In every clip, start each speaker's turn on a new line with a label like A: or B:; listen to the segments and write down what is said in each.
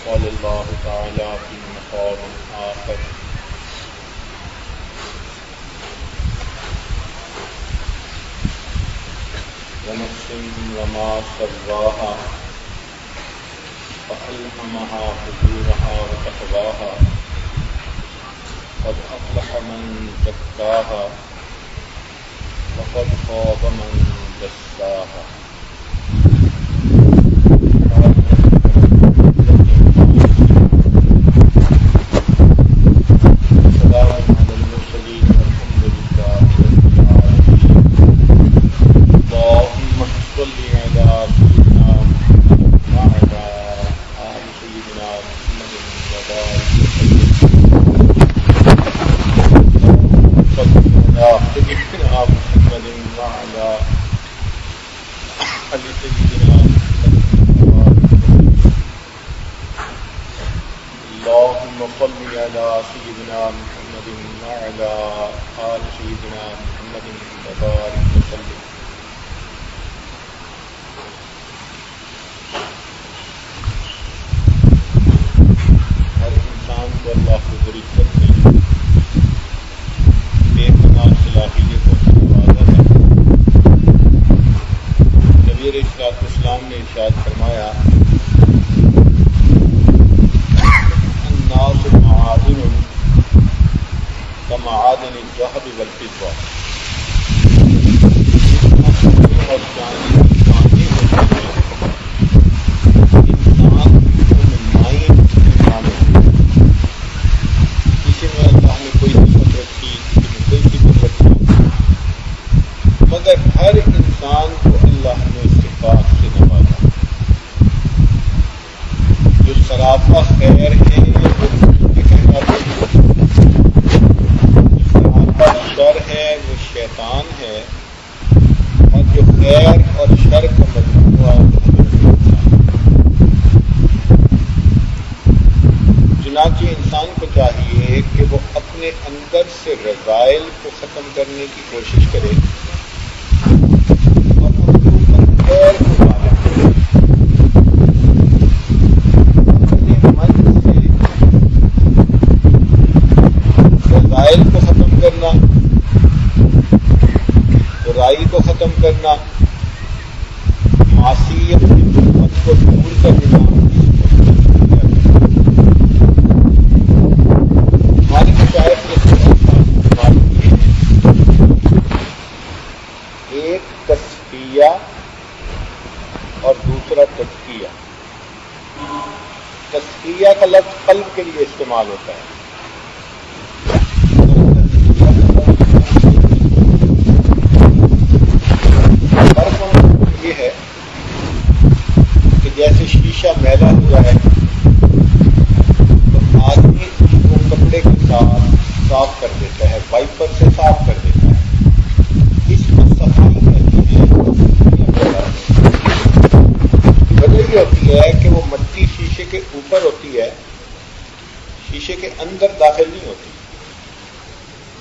A: قال الله تعالى في مقام آخر ونفس وما سواها فألهمها فجورها وتقواها قد أفلح من زكاها وقد خاب من دساها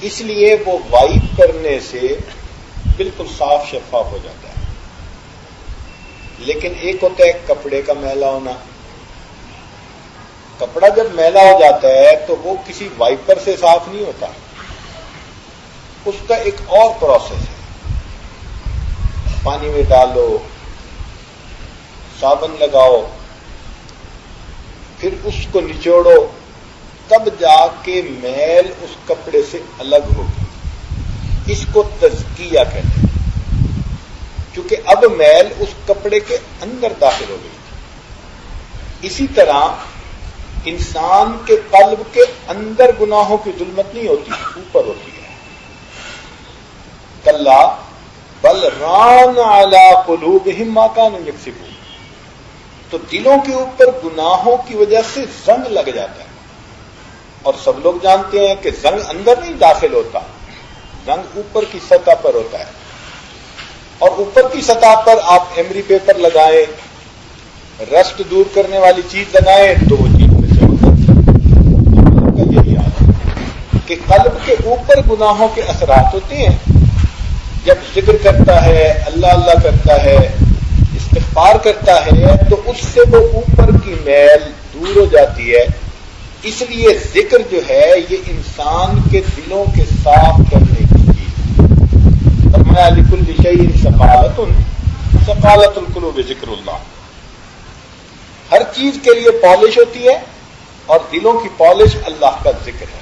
B: اس لیے وہ وائپ کرنے سے بالکل صاف شفاف ہو جاتا ہے. لیکن ایک ہوتا ہے کپڑے کا میلا ہونا. کپڑا جب میلا ہو جاتا ہے تو وہ کسی وائپر سے صاف نہیں ہوتا, اس کا ایک اور پروسیس ہے. پانی میں ڈالو, صابن لگاؤ, پھر اس کو نچوڑو, تب جا کے میل اس کپڑے سے الگ ہوگی. اس کو تزکیہ کہتے ہیں, کیونکہ اب میل اس کپڑے کے اندر داخل ہو گئی. اسی طرح انسان کے قلب کے اندر گناہوں کی ظلمت نہیں ہوتی, اوپر ہوتی ہے. کلا بل ران علی قلوبہم ما کانوا یکسبون, تو دلوں کے اوپر گناہوں کی وجہ سے زنگ لگ جاتا ہے. اور سب لوگ جانتے ہیں کہ زنگ اندر نہیں داخل ہوتا, زنگ اوپر کی سطح پر ہوتا ہے. اور اوپر کی سطح پر آپ ایمری پیپر لگائیں, رسٹ دور کرنے والی چیز لگائیں تو وہ چیز میں چمک کا یہی حال ہے کہ قلب کے اوپر گناہوں کے اثرات ہوتے ہیں. جب ذکر کرتا ہے, اللہ کرتا ہے, استغفار کرتا ہے, تو اس سے وہ اوپر کی میل دور ہو جاتی ہے. اس لیے ذکر جو ہے یہ انسان کے دلوں کے صاف کرنے کی چیز ہے. فرمایا لکل شیء ثقالۃ ثقالۃ القلوب ذکر اللہ. ہر چیز کے لیے پالش ہوتی ہے اور دلوں کی پالش اللہ کا ذکر ہے.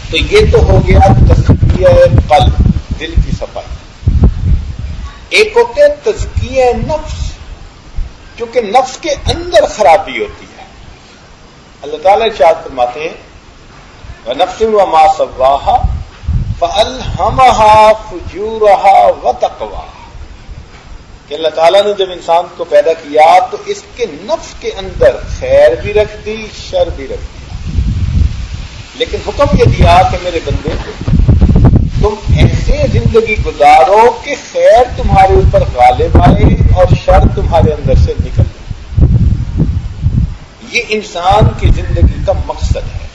B: تو یہ تو ہو گیا تزکیہ قلب، دل کی صفائی. ایک ہوتے ہیں تزکیہ نفس، کیونکہ نفس کے اندر خرابی ہوتی ہے. اللہ تعالیٰ ارشاد فرماتے ہیں وَنَفْسٍ وَمَا سَوَّاهَا فَأَلْهَمَهَا فُجُورَهَا وَتَقْوَاهَا کہ اللہ تعالیٰ نے جب انسان کو پیدا کیا تو اس کے نفس کے اندر خیر بھی رکھ دی، شر بھی رکھ دیا، لیکن حکم یہ دیا کہ میرے بندے تم ایسے زندگی گزارو کہ خیر تمہارے اوپر غالب آئے اور شر تمہارے اندر سے نکل جائے. یہ انسان کی زندگی کا مقصد ہے.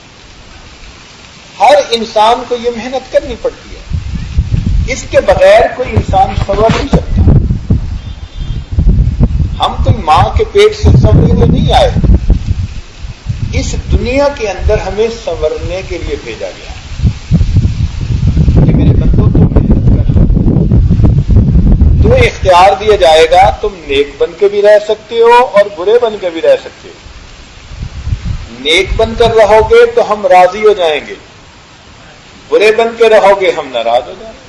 B: ہر انسان کو یہ محنت کرنی پڑتی ہے، اس کے بغیر کوئی انسان سنور نہیں سکتا. ہم کوئی ماں کے پیٹ سے سنورے ہوئے نہیں آئے، اس دنیا کے اندر ہمیں سنورنے کے لیے بھیجا گیا کہ میرے بندوں تم محنت کر لو، تمہیں اختیار دیا جائے گا، تم نیک بن کے بھی رہ سکتے ہو اور برے بن کے بھی رہ سکتے ہو. نیک بن کر رہو گے تو ہم راضی ہو جائیں گے، برے بن کے رہو گے ہم ناراض ہو جائیں گے.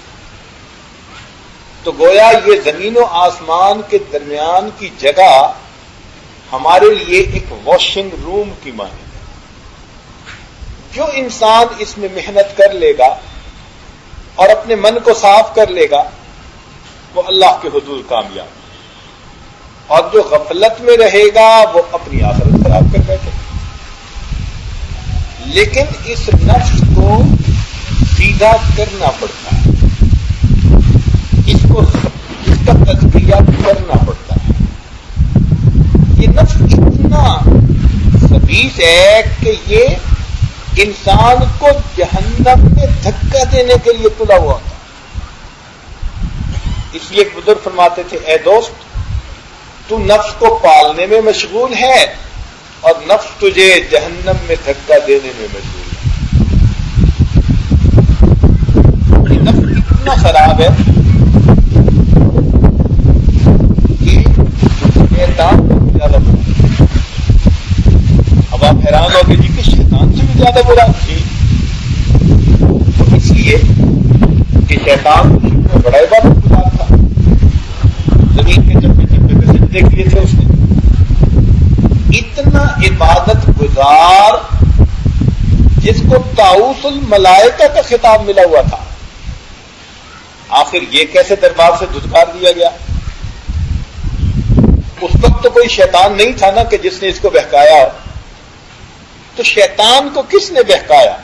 B: تو گویا یہ زمین و آسمان کے درمیان کی جگہ ہمارے لیے ایک واشنگ روم کی مانند ہے. جو انسان اس میں محنت کر لے گا اور اپنے من کو صاف کر لے گا وہ اللہ کے حضور کامیاب، اور جو غفلت میں رہے گا وہ اپنی آخرت خراب کر بیٹھے. لیکن اس نفس کو سیدھا کرنا پڑتا ہے، اس کا تزکیہ کرنا پڑتا ہے. یہ نفس اتنا خبیث ہے کہ یہ انسان کو جہنم میں دھکا دینے کے لیے تلا ہوا تھا. اس لیے ایک بزرگ فرماتے تھے اے دوست تو نفس کو پالنے میں مشغول ہے اور نفس تجھے جہنم میں دھکا دینے میں مشغول ہے. نفس اتنا خراب ہے کہ شیطان سے بھی زیادہ برا. اب آپ حیران ہو گے جی کہ شیطان سے بھی زیادہ برا تھی. تو اس لیے کہ شیطان میں بڑا عبادت گزار تھا، زمین کے چپے چپے پہ سجدے کیے تھے اس نے. اتنا عبادت گزار جس کو طاؤس الملائکہ کا خطاب ملا ہوا تھا. آخر یہ کیسے دربار سے دھتکار دیا گیا؟ اس وقت تو کوئی شیطان نہیں تھا نا کہ جس نے اس کو بہکایا. تو شیطان کو کس نے بہکایا؟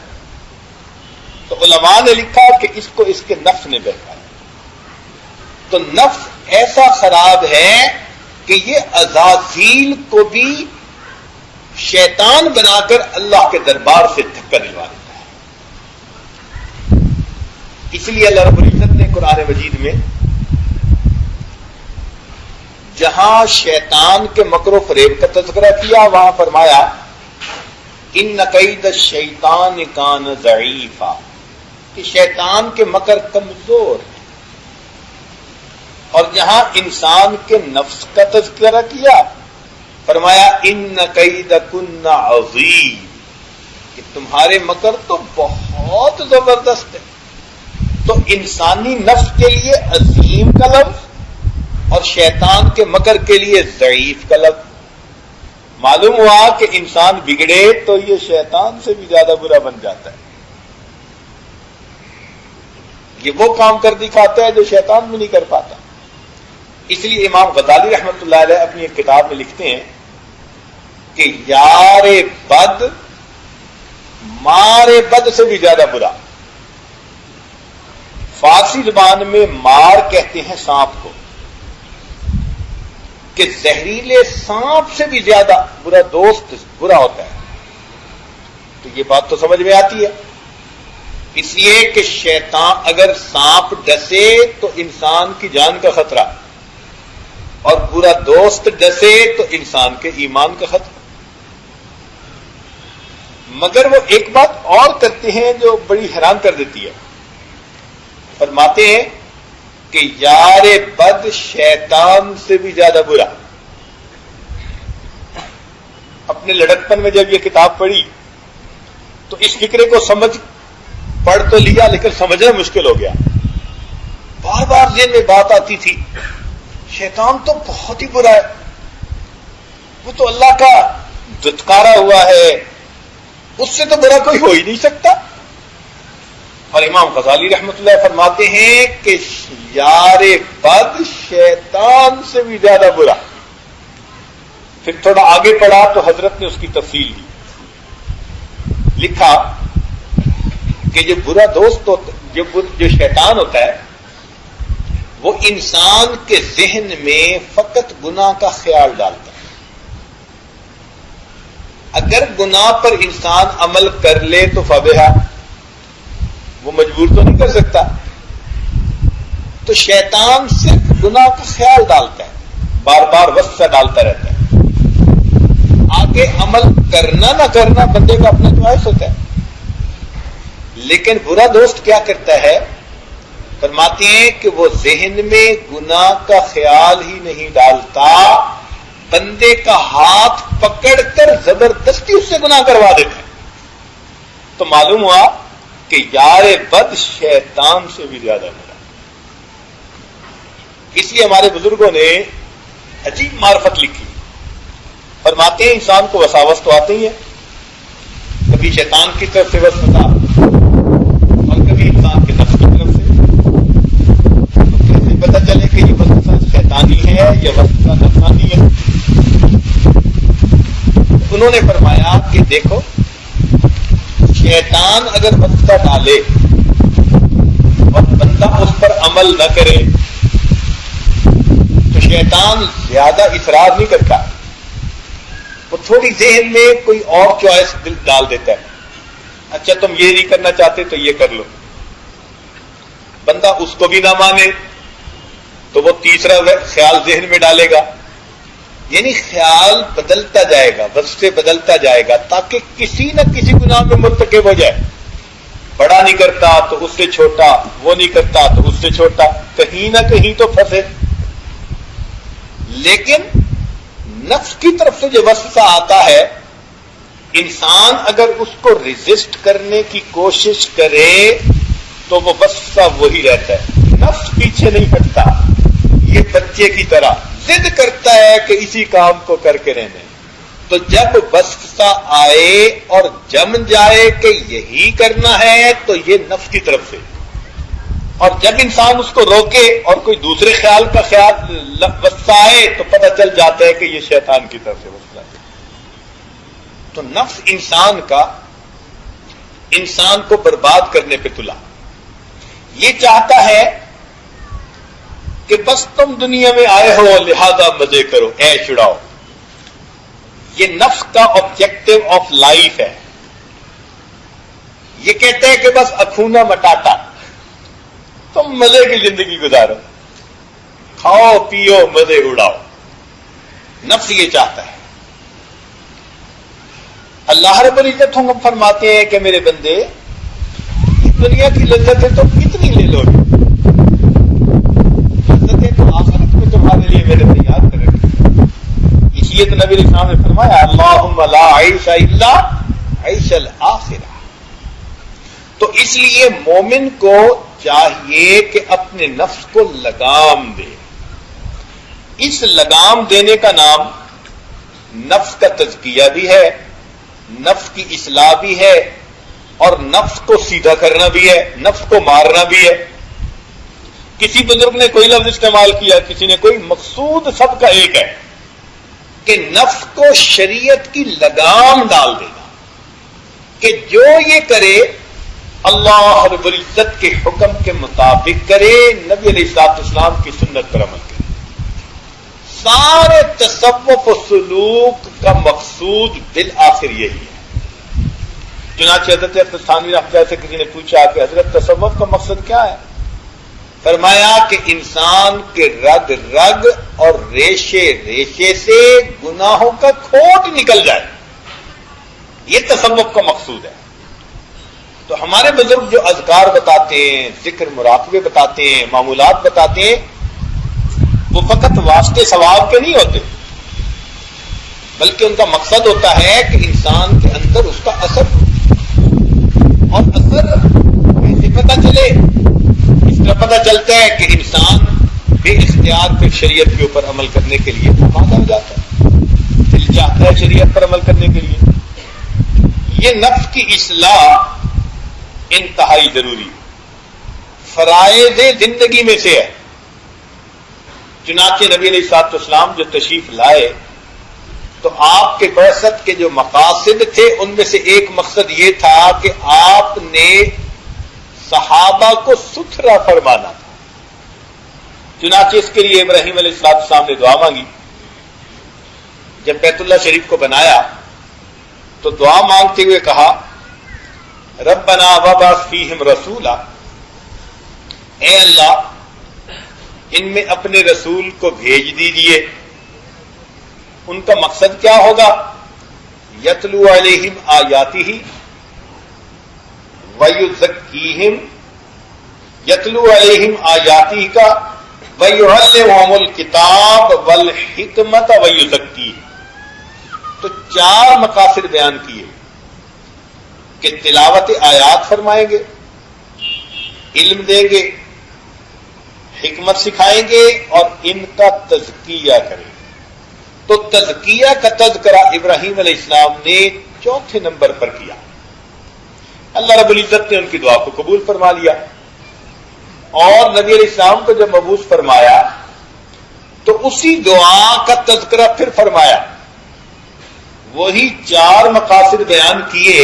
B: تو علماء نے لکھا کہ اس کو اس کے نفس نے بہکایا. تو نفس ایسا خراب ہے کہ یہ عزازیل کو بھی شیطان بنا کر اللہ کے دربار سے دھکا دلوا دیتا ہے. اس لیے اللہ رب العزت نے قرآن مجید میں جہاں شیطان کے مکر و فریب کا تذکرہ کیا وہاں فرمایا ان کید الشیطان کان ضعیفا کہ شیطان کے مکر کمزور ہے. اور جہاں انسان کے نفس کا تذکرہ کیا فرمایا ان کیدکن عظیم کہ تمہارے مکر تو بہت زبردست ہے. تو انسانی نفس کے لیے عظیم کا لفظ اور شیطان کے مکر کے لیے ضعیف کا لفظ. معلوم ہوا کہ انسان بگڑے تو یہ شیطان سے بھی زیادہ برا بن جاتا ہے. یہ وہ کام کر دکھاتا ہے جو شیطان بھی نہیں کر پاتا. اس لیے امام غزالی رحمۃ اللہ علیہ اپنی ایک کتاب میں لکھتے ہیں کہ یار بد مار بد سے بھی زیادہ برا. فارسی زبان میں مار کہتے ہیں سانپ کو، کہ زہریلے سانپ سے بھی زیادہ برا دوست برا ہوتا ہے. تو یہ بات تو سمجھ میں آتی ہے. اس لیے کہ شیطان اگر سانپ ڈسے تو انسان کی جان کا خطرہ، اور برا دوست ڈسے تو انسان کے ایمان کا خطرہ. مگر وہ ایک بات اور کرتے ہیں جو بڑی حیران کر دیتی ہے. فرماتے ہیں کہ یار بد شیطان سے بھی زیادہ برا. اپنے لڑکپن میں جب یہ کتاب پڑھی تو اس فکرے کو پڑھ تو لیا لیکن سمجھنا مشکل ہو گیا. بار بار ذہن میں بات آتی تھی شیطان تو بہت ہی برا ہے, وہ تو اللہ کا دتکارا ہوا ہے, اس سے تو برا کوئی ہو ہی نہیں سکتا. اور امام غزالی رحمۃ اللہ فرماتے ہیں کہ یار بد شیطان سے بھی زیادہ برا. پھر تھوڑا آگے پڑھا تو حضرت نے اس کی تفصیل دی. لکھا کہ جو برا دوست ہوتا جو شیطان ہوتا ہے وہ انسان کے ذہن میں فقط گناہ کا خیال ڈالتا ہے. اگر گناہ پر انسان عمل کر لے تو فبہا, وہ مجبور تو نہیں کر سکتا. تو شیطان صرف گناہ کا خیال ڈالتا ہے, بار بار وسوسہ ڈالتا رہتا ہے. آگے عمل کرنا نہ کرنا بندے کا اپنا چوائس ہوتا ہے. لیکن برا دوست کیا کرتا ہے؟ فرماتے ہیں کہ وہ ذہن میں گناہ کا خیال ہی نہیں ڈالتا, بندے کا ہاتھ پکڑ کر زبردستی اس سے گناہ کروا دیتا ہے. تو معلوم ہوا کہ یار بد شیطان سے بھی زیادہ برا. اس لیے ہمارے بزرگوں نے عجیب معرفت لکھی. فرماتے ہیں انسان کو وساوس تو آتے ہی ہے, کبھی شیطان کی طرف سے وسوسہ اور کبھی انسان کے نفس کی طرف سے. تو کیسے پتہ چلے کہ یہ وسوسہ شیطانی ہے یا وسوسہ نفسانی ہے؟ انہوں نے فرمایا کہ دیکھو شیطان اگر وسوسہ ڈالے اور بندہ اس پر عمل نہ کرے تو شیطان زیادہ اصرار نہیں کرتا, وہ تھوڑی ذہن میں کوئی اور چوائس ڈال دیتا ہے. اچھا تم یہ نہیں کرنا چاہتے تو یہ کر لو. بندہ اس کو بھی نہ مانے تو وہ تیسرا خیال ذہن میں ڈالے گا. یعنی خیال بدلتا جائے گا, وسوسے بدلتا جائے گا تاکہ کسی نہ کسی گناہ میں مرتکب ہو جائے. بڑا نہیں کرتا تو اس سے چھوٹا, وہ نہیں کرتا تو اس سے چھوٹا, کہیں نہ کہیں تو پھنسے. لیکن نفس کی طرف سے جو وسوسہ آتا ہے, انسان اگر اس کو ریزسٹ کرنے کی کوشش کرے تو وہ وسوسہ وہی رہتا ہے, نفس پیچھے نہیں ہٹتا. یہ بچے کی طرح ضد کرتا ہے کہ اسی کام کو کر کے رہنے. تو جب وسوسہ آئے اور جم جائے کہ یہی کرنا ہے تو یہ نفس کی طرف سے, اور جب انسان اس کو روکے اور کوئی دوسرے خیال کا وسوسہ آئے تو پتہ چل جاتا ہے کہ یہ شیطان کی طرف سے وسوسہ ہے. تو نفس انسان کو برباد کرنے پہ تلا. یہ چاہتا ہے کہ بس تم دنیا میں آئے ہو لہذا مزے کرو, عیش اڑاؤ. یہ نفس کا آبجیکٹو آف لائف ہے. یہ کہتے ہیں کہ بس اخونا مٹاٹا, تم مزے کی زندگی گزارو, کھاؤ پیو مزے اڑاؤ. نفس یہ چاہتا ہے. اللہ رب العزت ہم فرماتے ہیں کہ میرے بندے دنیا کی لذتیں تو کتنی لے لو گے, لذتیں تو آخرت میں تمہارے لیے میرے تیار کر رکھی. اس لیے تو نبی اسلام نے فرمایا اللہم لا عیش الا عیش الآخرہ. تو اس لیے مومن کو چاہیے کہ اپنے نفس کو لگام دے. اس لگام دینے کا نام نفس کا تزکیہ بھی ہے, نفس کی اصلاح بھی ہے, اور نفس کو سیدھا کرنا بھی ہے, نفس کو مارنا بھی ہے. کسی بزرگ نے کوئی لفظ استعمال کیا, کسی نے کوئی, مقصود سب کا ایک ہے کہ نفس کو شریعت کی لگام ڈال دینا کہ جو یہ کرے اللہ رب العزت کے حکم کے مطابق کرے, نبی علیہ الصلوۃ والسلام کی سنت پر عمل کرے. سارے تصوف و سلوک کا مقصود بالآخر یہی ہے. چنانچہ حضرت ثانی رحمۃ اللہ سے کسی نے پوچھا کہ حضرت تصوف کا مقصد کیا ہے؟ فرمایا کہ انسان کے رگ رگ اور ریشے ریشے سے گناہوں کا کھوٹ نکل جائے. یہ تصوف کا مقصود ہے. تو ہمارے بزرگ جو اذکار بتاتے ہیں، ذکر مراقبے بتاتے ہیں، معمولات بتاتے ہیں، وہ فقط واسطے ثواب کے نہیں ہوتے، بلکہ ان کا مقصد ہوتا ہے کہ انسان کے اندر اس کا اثر، اور اثر کیسے پتہ چلے؟ اس طرح پتہ چلتا ہے کہ انسان بے اختیار پھر شریعت کے اوپر عمل کرنے کے لیے آمادہ ہو جاتا ہے، دل چاہتا ہے شریعت پر عمل کرنے کے لیے. یہ نفس کی اصلاح انتہائی ضروری فرائض زندگی میں سے ہے. چنانچہ نبی علیہ الصلوۃ والسلام جو تشریف لائے تو آپ کے بعثت کے جو مقاصد تھے ان میں سے ایک مقصد یہ تھا کہ آپ نے صحابہ کو ستھرا فرمانا تھا. چنانچہ اس کے لیے ابراہیم علیہ الصلوۃ والسلام نے دعا مانگی. جب بیت اللہ شریف کو بنایا تو دعا مانگتے ہوئے کہا ربنا وابعث فیہم رسولا، اے اللہ ان میں اپنے رسول کو بھیج دیجیے. ان کا مقصد کیا ہوگا؟ یتلو علیہم آیاتہ ویزکیہم، یتلو علیہم آیاتہ کا ویعلمہم الکتاب والحکمت ویزکیہم. تو 4 مقاصد بیان کیے کہ تلاوت آیات فرمائیں گے، علم دیں گے، حکمت سکھائیں گے اور ان کا تزکیہ کریں گے. تو تزکیہ کا تذکرہ ابراہیم علیہ السلام نے 4 نمبر پر کیا. اللہ رب العزت نے ان کی دعا کو قبول فرما لیا، اور نبی علیہ السلام کو جب مبعوث فرمایا تو اسی دعا کا تذکرہ پھر فرمایا. وہی 4 مقاصد بیان کیے،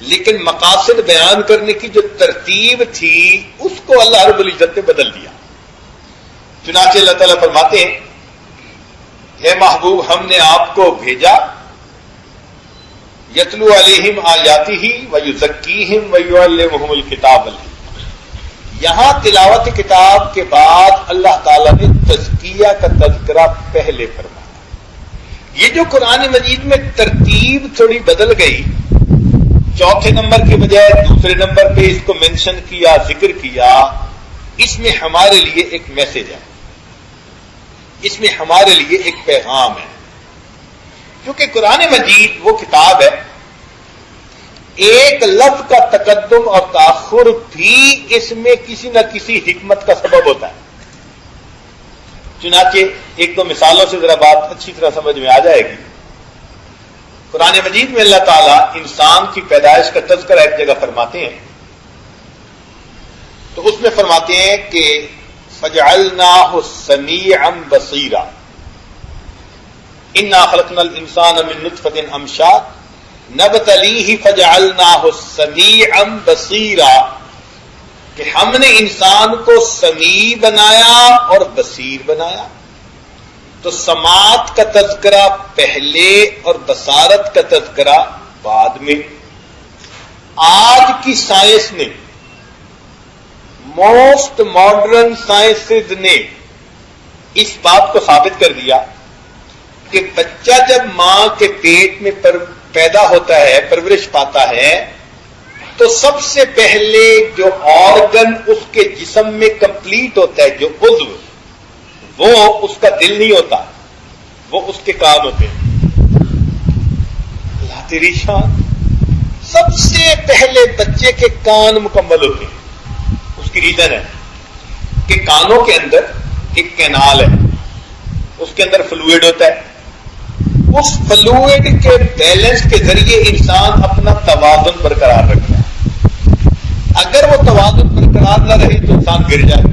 B: لیکن مقاصد بیان کرنے کی جو ترتیب تھی اس کو اللہ رب العزت نے بدل دیا. چنانچہ اللہ تعالیٰ فرماتے ہیں اے محبوب ہم نے آپ کو بھیجا یتلو علیہم آیاتہ ویزکیہم ویعلمہم الکتاب. یہاں تلاوت کتاب کے بعد اللہ تعالیٰ نے تزکیہ کا تذکرہ پہلے فرمایا. یہ جو قرآن مجید میں ترتیب تھوڑی بدل گئی، 4 نمبر کے بجائے 2 نمبر پہ اس کو مینشن کیا، ذکر کیا، اس میں ہمارے لیے ایک میسج ہے، اس میں ہمارے لیے ایک پیغام ہے. کیونکہ قرآن مجید وہ کتاب ہے، ایک لفظ کا تقدم اور تاخر بھی اس میں کسی نہ کسی حکمت کا سبب ہوتا ہے. چنانچہ 1-2 مثالوں سے ذرا بات اچھی طرح سمجھ میں آ جائے گی. قرآن مجید میں اللہ تعالیٰ انسان کی پیدائش کا تذکرہ ایک جگہ فرماتے ہیں، تو اس میں فرماتے ہیں کہ فَجَعَلْنَاهُ سَمِيعًا بَصِيرًا إِنَّا خَلَقْنَا الْإِنسَانَ مِن نُطْفَةٍ أَمْشَاجٍ نَبْتَلِيهِ فَجَعَلْنَاهُ سَمِيعًا بَصِيرًا، کہ ہم نے انسان کو سمیع بنایا اور بصیر بنایا. تو سماعت کا تذکرہ پہلے اور بصارت کا تذکرہ بعد میں. آج کی سائنس نے، موسٹ ماڈرن سائنسز نے اس بات کو ثابت کر دیا کہ بچہ جب ماں کے پیٹ میں پیدا ہوتا ہے، پرورش پاتا ہے، تو سب سے پہلے جو آرگن اس کے جسم میں کمپلیٹ ہوتا ہے، جو عضو، وہ اس کا دل نہیں ہوتا، وہ اس کے کان ہوتے ہیں. اللہ تیری شان، سب سے پہلے بچے کے کان مکمل ہوتے ہیں. اس کی ریزن ہے کہ کانوں کے اندر ایک کینال ہے، اس کے اندر فلوئڈ ہوتا ہے. اس فلوئڈ کے بیلنس کے ذریعے انسان اپنا توازن برقرار رکھتا ہے. اگر وہ توازن برقرار نہ رہے تو انسان گر جائے.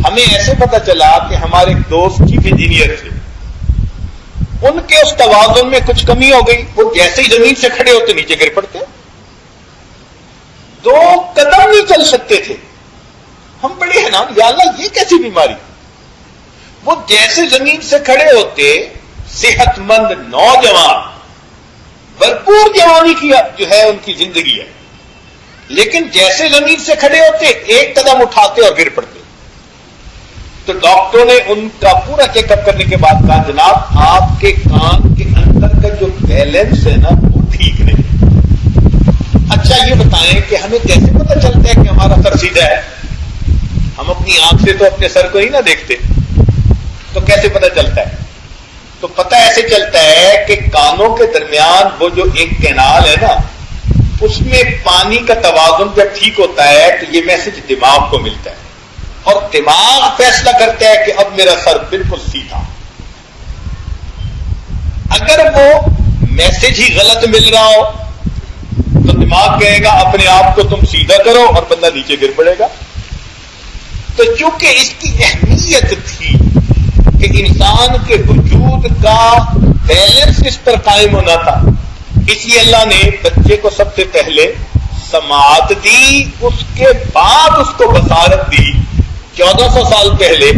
B: ہمیں ایسے پتہ چلا کہ ہمارے ایک دوست چیف انجینئر تھے، ان کے اس توازن میں کچھ کمی ہو گئی، وہ جیسے ہی زمین سے کھڑے ہوتے نیچے گر پڑتے، 2 قدم نہیں چل سکتے تھے. ہم بڑے حیران، یا اللہ یہ کیسی بیماری. وہ جیسے زمین سے کھڑے ہوتے، صحت مند نوجوان، بھرپور جوانی کی جو ہے ان کی زندگی ہے، لیکن جیسے زمین سے کھڑے ہوتے ایک قدم اٹھاتے اور گر پڑتے. تو ڈاکٹروں نے ان کا پورا چیک اپ کرنے کے بعد کہا جناب آپ کے کان کے اندر کا جو بیلنس ہے نا وہ ٹھیک نہیں. اچھا یہ بتائیں کہ ہمیں کیسے پتہ چلتا ہے کہ ہمارا سر سیدھا ہے؟ ہم اپنی آنکھ سے تو اپنے سر کو ہی نہ دیکھتے، تو کیسے پتہ چلتا ہے؟ تو پتہ ایسے چلتا ہے کہ کانوں کے درمیان وہ جو ایک کینال ہے نا، اس میں پانی کا توازن جب ٹھیک ہوتا ہے تو یہ میسج دماغ کو ملتا ہے اور دماغ فیصلہ کرتا ہے کہ اب میرا سر بالکل سیدھا. اگر وہ میسج ہی غلط مل رہا ہو تو دماغ کہے گا اپنے آپ کو تم سیدھا کرو اور بندہ نیچے گر پڑے گا. تو چونکہ اس کی اہمیت تھی کہ انسان کے وجود کا بیلنس اس پر قائم ہونا تھا، اس لیے اللہ نے بچے کو سب سے پہلے سماعت دی، اس کے بعد اس کو بصارت دی. 1400 سال پہلے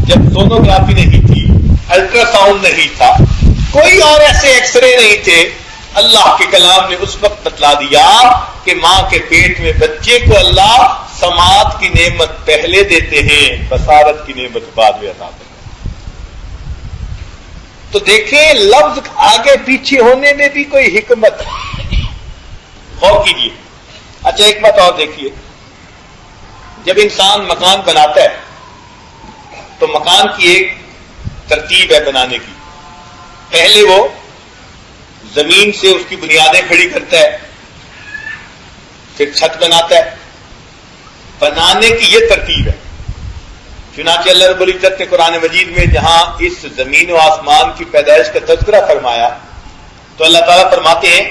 B: جب سونوگرافی نہیں تھی، الٹرا ساؤنڈ نہیں تھا، کوئی اور ایسے ایکس رے نہیں تھے، اللہ کے کلام نے اس وقت بتلا دیا کہ ماں کے پیٹ میں بچے کو اللہ سماعت کی نعمت پہلے دیتے ہیں، بصارت کی نعمت بعد میں عطا کرتے ہیں. تو دیکھیں لفظ آگے پیچھے ہونے میں بھی کوئی حکمت ہے، غور کیجیے. اچھا ایک بات اور دیکھیے، جب انسان مکان بناتا ہے تو مکان کی ایک ترتیب ہے بنانے کی. پہلے وہ زمین سے اس کی بنیادیں کھڑی کرتا ہے، پھر چھت بناتا ہے. بنانے کی یہ ترتیب ہے. چنانچہ اللہ رب العزت نے قرآن مجید میں جہاں اس زمین و آسمان کی پیدائش کا تذکرہ فرمایا تو اللہ تعالیٰ فرماتے ہیں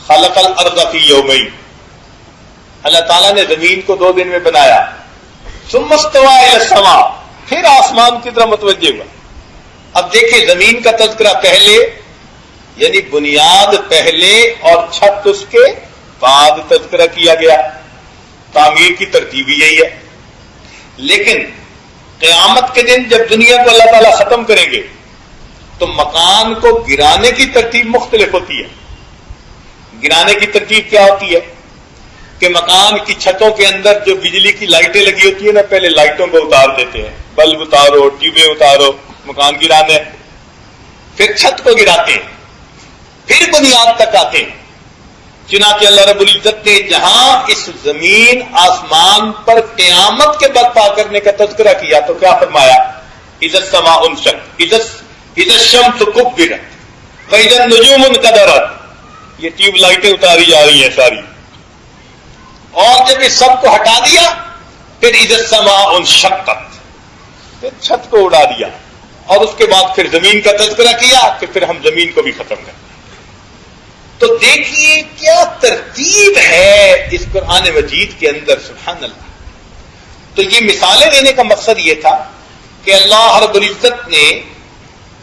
B: خلق الارض فی یومین، اللہ تعالیٰ نے زمین کو 2 دن میں بنایا. ثم استوى الى السماء، پھر آسمان کی طرف متوجہ ہوا. اب دیکھیں زمین کا تذکرہ پہلے یعنی بنیاد پہلے اور چھت اس کے بعد تذکرہ کیا گیا. تعمیر کی ترتیب یہی ہے. لیکن قیامت کے دن جب دنیا کو اللہ تعالیٰ ختم کریں گے تو مکان کو گرانے کی ترتیب مختلف ہوتی ہے. گرانے کی ترتیب کیا ہوتی ہے کہ مکان کی چھتوں کے اندر جو بجلی کی لائٹیں لگی ہوتی ہیں نا، پہلے لائٹوں کو اتار دیتے ہیں، بلب اتارو، ٹیوبیں اتارو، مکان گرانا ہے. پھر چھت کو گراتے ہیں، پھر بنیاد تک آتے ہیں. چنانچہ اللہ رب العزت نے جہاں اس زمین آسمان پر قیامت کے برپا کرنے کا تذکرہ کیا تو کیا فرمایا؟ اذا السماء انشقت، اذا الشمس كبرت واذا النجوم انكدرت. یہ ٹیوب لائٹیں اتاری جا رہی ہیں ساری، اور جب اس سب کو ہٹا دیا پھر اذا السماء انشقت، پھر چھت کو اڑا دیا، اور اس کے بعد پھر زمین کا تذکرہ کیا کہ پھر ہم زمین کو بھی ختم کریں. تو دیکھیے کیا ترتیب ہے اس قرآن مجید کے اندر، سبحان اللہ. تو یہ مثالیں دینے کا مقصد یہ تھا کہ اللہ رب العزت نے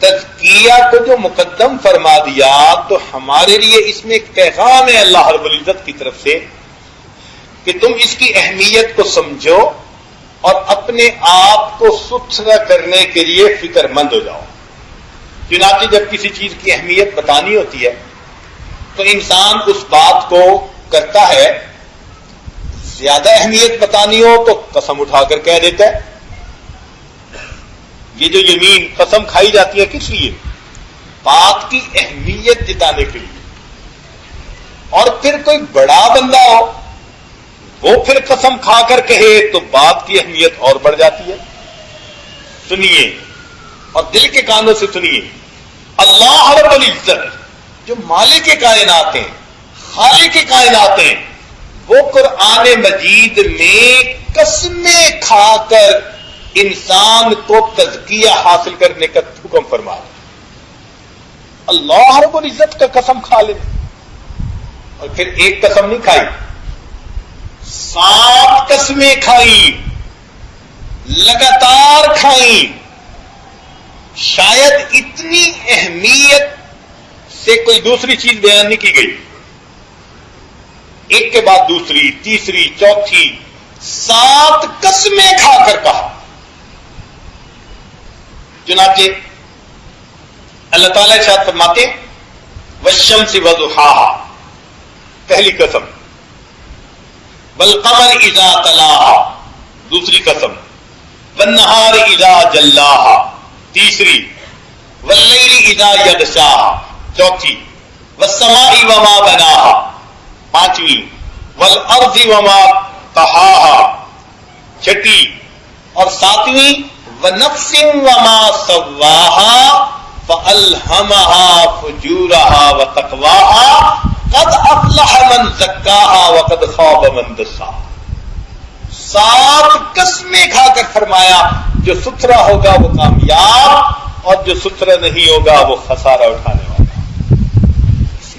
B: تزکیہ کو جو مقدم فرما دیا تو ہمارے لیے اس میں ایک پیغام ہے اللہ رب العزت کی طرف سے کہ تم اس کی اہمیت کو سمجھو اور اپنے آپ کو ستھرا کرنے کے لیے فکر مند ہو جاؤ. چنانچہ جب کسی چیز کی اہمیت بتانی ہوتی ہے تو انسان اس بات کو کرتا ہے. زیادہ اہمیت بتانی ہو تو قسم اٹھا کر کہہ دیتا ہے. یہ جو یمین قسم کھائی جاتی ہے کس لیے؟ بات کی اہمیت جتانے کے لیے. اور پھر کوئی بڑا بندہ ہو وہ پھر قسم کھا کر کہے تو بات کی اہمیت اور بڑھ جاتی ہے. سنیے اور دل کے کانوں سے سنیے، اللہ رب العزت جو مالک کائنات ہیں، خالق کائنات ہیں، وہ قرآن مجید میں قسمیں کھا کر انسان کو تزکیہ حاصل کرنے کا حکم فرما رہے. اللہ رب العزت کا قسم کھا لیں، اور پھر ایک قسم نہیں کھائی، 7 قسمیں کھائی، لگاتار کھائی. شاید اتنی اہمیت سے کوئی دوسری چیز بیان نہیں کی گئی. ایک کے بعد دوسری، تیسری، چوتھی، 7 قسمیں کھا کر کہا. چنانچہ اللہ تعالیٰ ارشاد فرماتے والشمس وضحاها، پہلی قسم والقمر اذا تلاہا دوسری قسم، والنہار اذا جلاہا تیسری، واللیل اذا یغشاہا چوتھی، والسماء وما بناہا پانچویں، والارض وما طحاہا چھٹی، اور ساتویں ونفس وما سواہا فألہمہا فجورہا وتقواہا قد افلح من زکاہا وقد خاب من دساہا. 7 قسمیں کھا کر فرمایا جو ستھرا ہوگا وہ کامیاب، اور جو ستھرا نہیں ہوگا وہ خسارہ اٹھانے والا.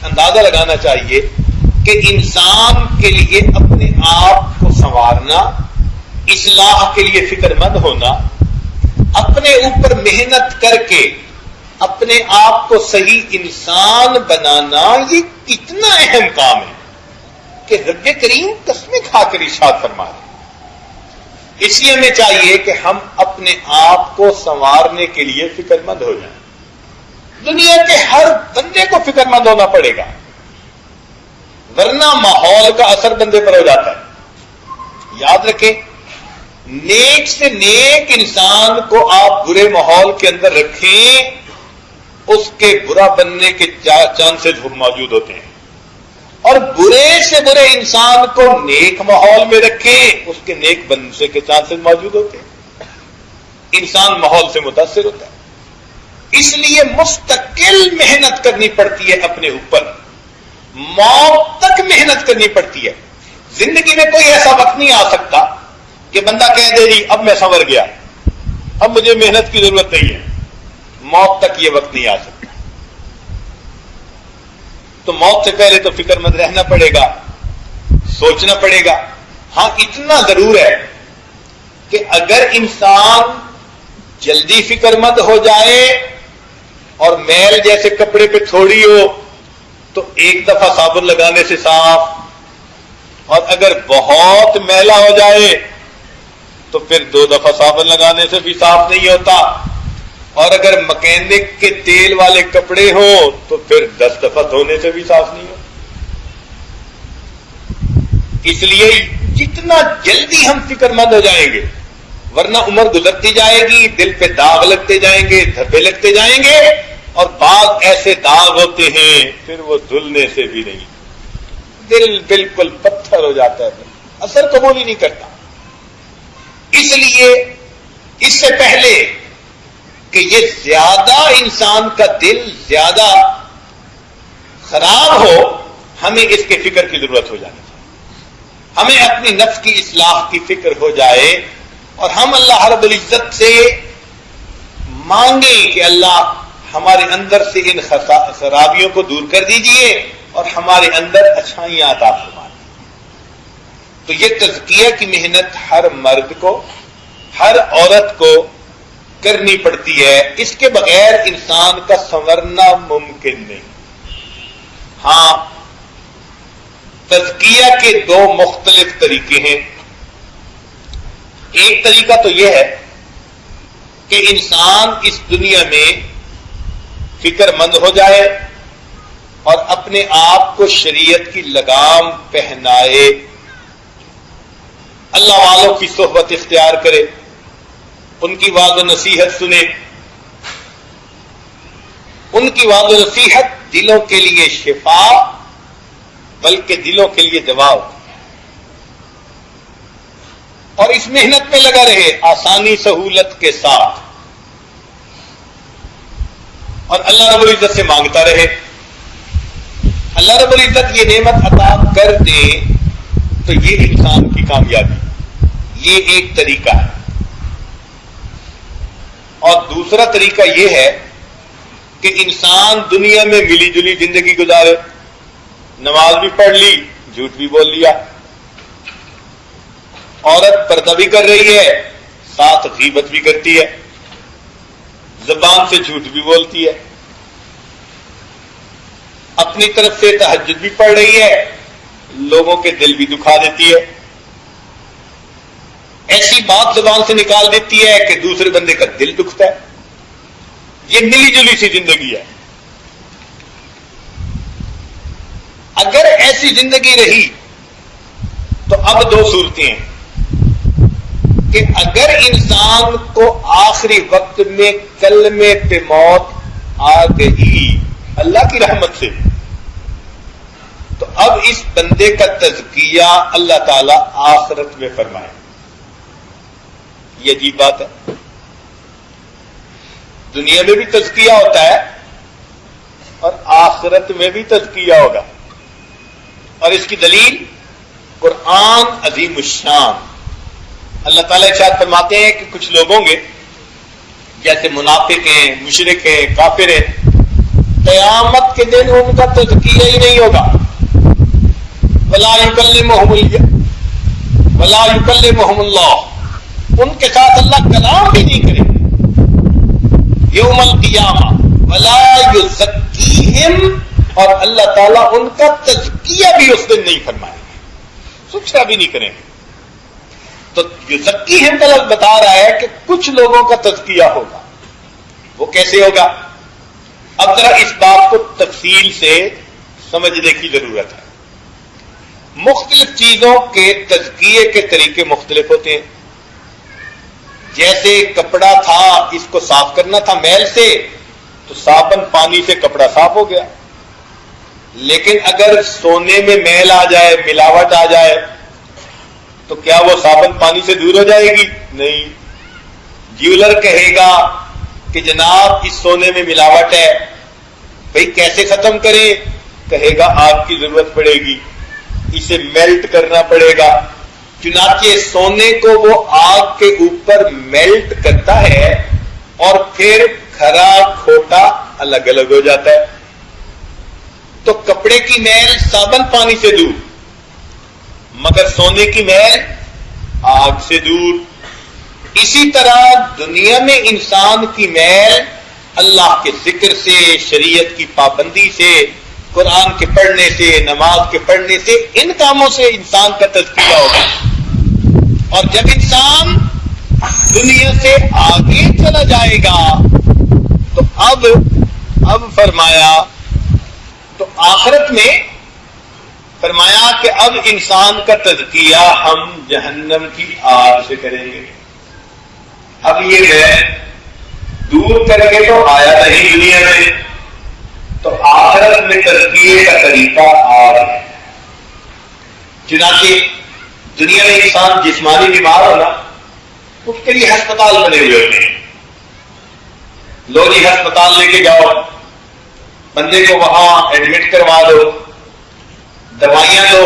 B: اندازہ لگانا چاہیے کہ انسان کے لیے اپنے آپ کو سنوارنا، اصلاح کے لیے فکر مند ہونا، اپنے اوپر محنت کر کے اپنے آپ کو صحیح انسان بنانا، یہ کتنا اہم کام ہے کہ رب کریم قسمیں کھا کر ارشاد فرما رہے. اس لیے ہمیں چاہیے کہ ہم اپنے آپ کو سنوارنے کے لیے فکر مند ہو جائیں. دنیا کے ہر بندے کو فکر مند ہونا پڑے گا، ورنہ ماحول کا اثر بندے پر ہو جاتا ہے. یاد رکھیں، نیک سے نیک انسان کو آپ برے ماحول کے اندر رکھیں، اس کے برا بننے کے چانسز موجود ہوتے ہیں، اور برے سے برے انسان کو نیک ماحول میں رکھیں، اس کے نیک بننے کے چانسز موجود ہوتے ہیں. انسان ماحول سے متاثر ہوتا ہے. اس لیے مستقل محنت کرنی پڑتی ہے، اپنے اوپر موت تک محنت کرنی پڑتی ہے. زندگی میں کوئی ایسا وقت نہیں آ سکتا کہ بندہ کہہ دے جی اب میں سنور گیا، اب مجھے محنت کی ضرورت نہیں ہے. موت تک یہ وقت نہیں آ سکتا. تو موت سے پہلے تو فکر مند رہنا پڑے گا، سوچنا پڑے گا. ہاں اتنا ضرور ہے کہ اگر انسان جلدی فکر مند ہو جائے اور میل جیسے کپڑے پہ تھوڑی ہو تو ایک دفعہ صابن لگانے سے صاف، اور اگر بہت میلا ہو جائے تو پھر 2 دفعہ صابن لگانے سے بھی صاف نہیں ہوتا، اور اگر مکینک کے تیل والے کپڑے ہوں تو پھر 10 دفعہ دھونے سے بھی صاف نہیں ہوتا. اس لیے جتنا جلدی ہم فکر مند ہو جائیں گے، ورنہ عمر گزرتی جائے گی، دل پہ داغ لگتے جائیں گے، دھبے لگتے جائیں گے، اور بعض ایسے داغ ہوتے ہیں پھر وہ دھلنے سے بھی نہیں، دل بالکل پتھر ہو جاتا ہے، اثر قبول ہی نہیں کرتا. اس لیے اس سے پہلے کہ یہ زیادہ انسان کا دل زیادہ خراب ہو، ہمیں اس کے فکر کی ضرورت ہو جانی چاہیے. ہمیں اپنی نفس کی اصلاح کی فکر ہو جائے، اور ہم اللہ رب العزت سے مانگیں کہ اللہ ہمارے اندر سے ان خرابیوں کو دور کر دیجئے اور ہمارے اندر اچھائیاں عطا فرمائیں. تو یہ تزکیہ کی محنت ہر مرد کو، ہر عورت کو کرنی پڑتی ہے. اس کے بغیر انسان کا سنورنا ممکن نہیں. ہاں، تزکیہ کے 2 مختلف طریقے ہیں. ایک طریقہ تو یہ ہے کہ انسان اس دنیا میں فکر مند ہو جائے اور اپنے آپ کو شریعت کی لگام پہنائے، اللہ والوں کی صحبت اختیار کرے، ان کی وعظ و نصیحت سنے. ان کی وعظ و نصیحت دلوں کے لیے شفا بلکہ دلوں کے لیے دوا ہوتی ہے. اور اس محنت میں لگا رہے آسانی سہولت کے ساتھ، اور اللہ رب العزت سے مانگتا رہے. اللہ رب العزت یہ نعمت عطا کر دے تو یہ انسان کی کامیابی. یہ ایک طریقہ ہے. اور دوسرا طریقہ یہ ہے کہ انسان دنیا میں ملی جلی زندگی گزارے، نماز بھی پڑھ لی، جھوٹ بھی بول لیا، عورت پردہ بھی کر رہی ہے، ساتھ غیبت بھی کرتی ہے، زبان سے جھوٹ بھی بولتی ہے، اپنی طرف سے تہجد بھی پڑھ رہی ہے، لوگوں کے دل بھی دکھا دیتی ہے، ایسی بات زبان سے نکال دیتی ہے کہ دوسرے بندے کا دل دکھتا ہے. یہ ملی جلی سی زندگی ہے. اگر ایسی زندگی رہی تو اب دو صورتیں ہیں کہ اگر انسان کو آخری وقت میں کلمے پہ موت آ گئی اللہ کی رحمت سے، تو اب اس بندے کا تزکیہ اللہ تعالی آخرت میں فرمائے. یہ عجیب بات ہے. دنیا میں بھی تزکیہ ہوتا ہے اور آخرت میں بھی تزکیہ ہوگا. اور اس کی دلیل قرآن عظیم الشان. اللہ تعالیٰ ارشاد فرماتے ہیں کہ کچھ لوگ ہوں گے جیسے منافق ہیں، مشرک ہیں، کافر ہیں، قیامت کے دن ان کا تزکیہ ہی نہیں ہوگا. ولا یکلمہم اللہ، ان کے ساتھ اللہ کلام بھی نہیں کرے یوم القیامہ. ولا یزکیہم، اور اللہ تعالیٰ ان کا تزکیہ بھی اس دن نہیں فرمائیں گے، ستھرا بھی نہیں کریں گے. تو یزکیہم کا لفظ بتا رہا ہے کہ کچھ لوگوں کا تزکیہ ہوگا. وہ کیسے ہوگا؟ اب ذرا اس بات کو تفصیل سے سمجھنے کی ضرورت ہے. مختلف چیزوں کے تزکیے کے طریقے مختلف ہوتے ہیں. جیسے کپڑا تھا، اس کو صاف کرنا تھا میل سے، تو صابن پانی سے کپڑا صاف ہو گیا. لیکن اگر سونے میں میل آ جائے، ملاوٹ آ جائے، تو کیا وہ صابن پانی سے دور ہو جائے گی؟ نہیں. جیولر کہے گا کہ جناب اس سونے میں ملاوٹ ہے، بھئی کیسے ختم کریں؟ کہے گا آگ کی ضرورت پڑے گی، اسے میلٹ کرنا پڑے گا. چنانچہ سونے کو وہ آگ کے اوپر میلٹ کرتا ہے اور پھر کھرا کھوٹا الگ الگ ہو جاتا ہے. تو کپڑے کی میل صابن پانی سے دور، مگر سونے کی میل آگ سے دور. اسی طرح دنیا میں انسان کی میل اللہ کے ذکر سے، شریعت کی پابندی سے، قرآن کے پڑھنے سے، نماز کے پڑھنے سے، ان کاموں سے انسان کا تزکیہ ہوگا. اور جب انسان دنیا سے آگے چلا جائے گا تو اب فرمایا، تو آخرت میں فرمایا کہ اب انسان کا تزکیہ ہم جہنم کی آگ سے کریں گے. اب یہ میں دور کر کے تو آیا نہیں دنیا میں، تو آخرت میں تزکیے کا طریقہ آگ ہے. چنانچہ دنیا میں انسان جسمانی بیمار ہونا، اس کے لیے ہسپتال بنے ہوئے ہوتے ہیں. لو جی ہسپتال لے کے جاؤ، بندے کو وہاں ایڈمٹ کروا دو، دوائیاں دو،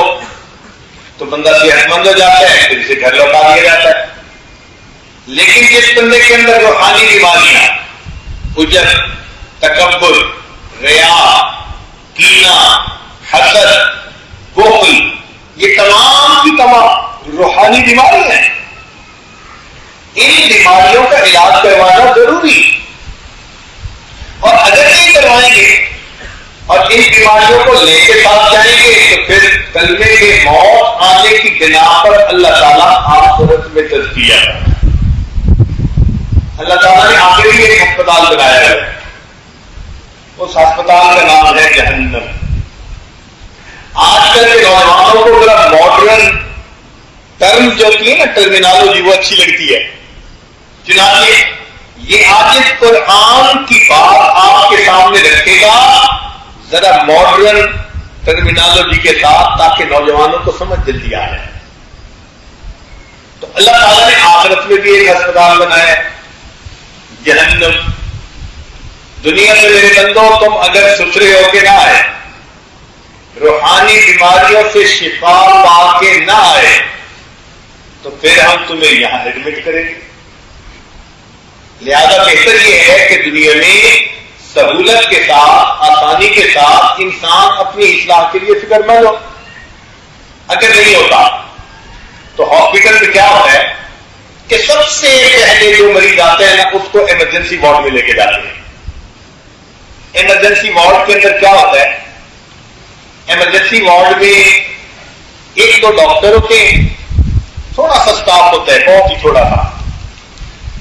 B: تو بندہ صحت مند ہو جاتا ہے، پھر اسے گھر لوٹا دیا جاتا ہے. لیکن جس بندے کے اندر روحانی بیماریاں، عجب، تکبر، ریا، کینہ، حسد، بخل، یہ تمام کی تمام روحانی بیماری ہیں. ان بیماریوں کا علاج کروانا ضروری، اور اگر نہیں کروائیں گے اور ان بیماریوں کو لے کے ساتھ جائیں گے تو پھر کلمے کے موت آنے کی بنا پر اللہ تعالیٰ آخرت میں تزکیہ کرے. اللہ تعالیٰ نے آخر بھی ایک ہسپتال بنایا ہے، اس ہسپتال کا نام ہے جہنم. آج کل کے نوجوانوں کو ذرا ماڈرن ٹرم جو ہوتی ہے نا، ٹرمینالوجی، وہ اچھی لگتی ہے. چنانچہ یہ آج قرآن کی بات آپ کے سامنے رکھے گا ذرا ماڈرن ٹرمینالوجی کے ساتھ، تاکہ نوجوانوں کو سمجھ جلدی آ جائے. تو اللہ تعالیٰ نے آخرت میں بھی ایک ہسپتال بنایا ہے، جہنم. دنیا میں میرے بندوں تم اگر ستھرے ہو کے نہ آئے، روحانی بیماریوں سے شفا پا کے نہ آئے، تو پھر ہم تمہیں یہاں ایڈمٹ کریں گے. لہذا بہتر یہ ہے کہ دنیا میں سہولت کے ساتھ، آسانی کے ساتھ انسان اپنی اصلاح کے لیے فکر مند ہو. اگر نہیں ہوتا تو ہاسپٹل میں کیا ہوتا ہے کہ سب سے پہلے جو مریض آتے ہیں نا، اس کو ایمرجنسی وارڈ میں لے کے جاتے ہیں. ایمرجنسی وارڈ کے اندر کیا ہوتا ہے؟ ایمرجنسی وارڈ میں ایک دو ڈاکٹر ہوتے ہیں، تھوڑا سا اسٹاف ہوتا ہے، بہت ہی تھوڑا سا.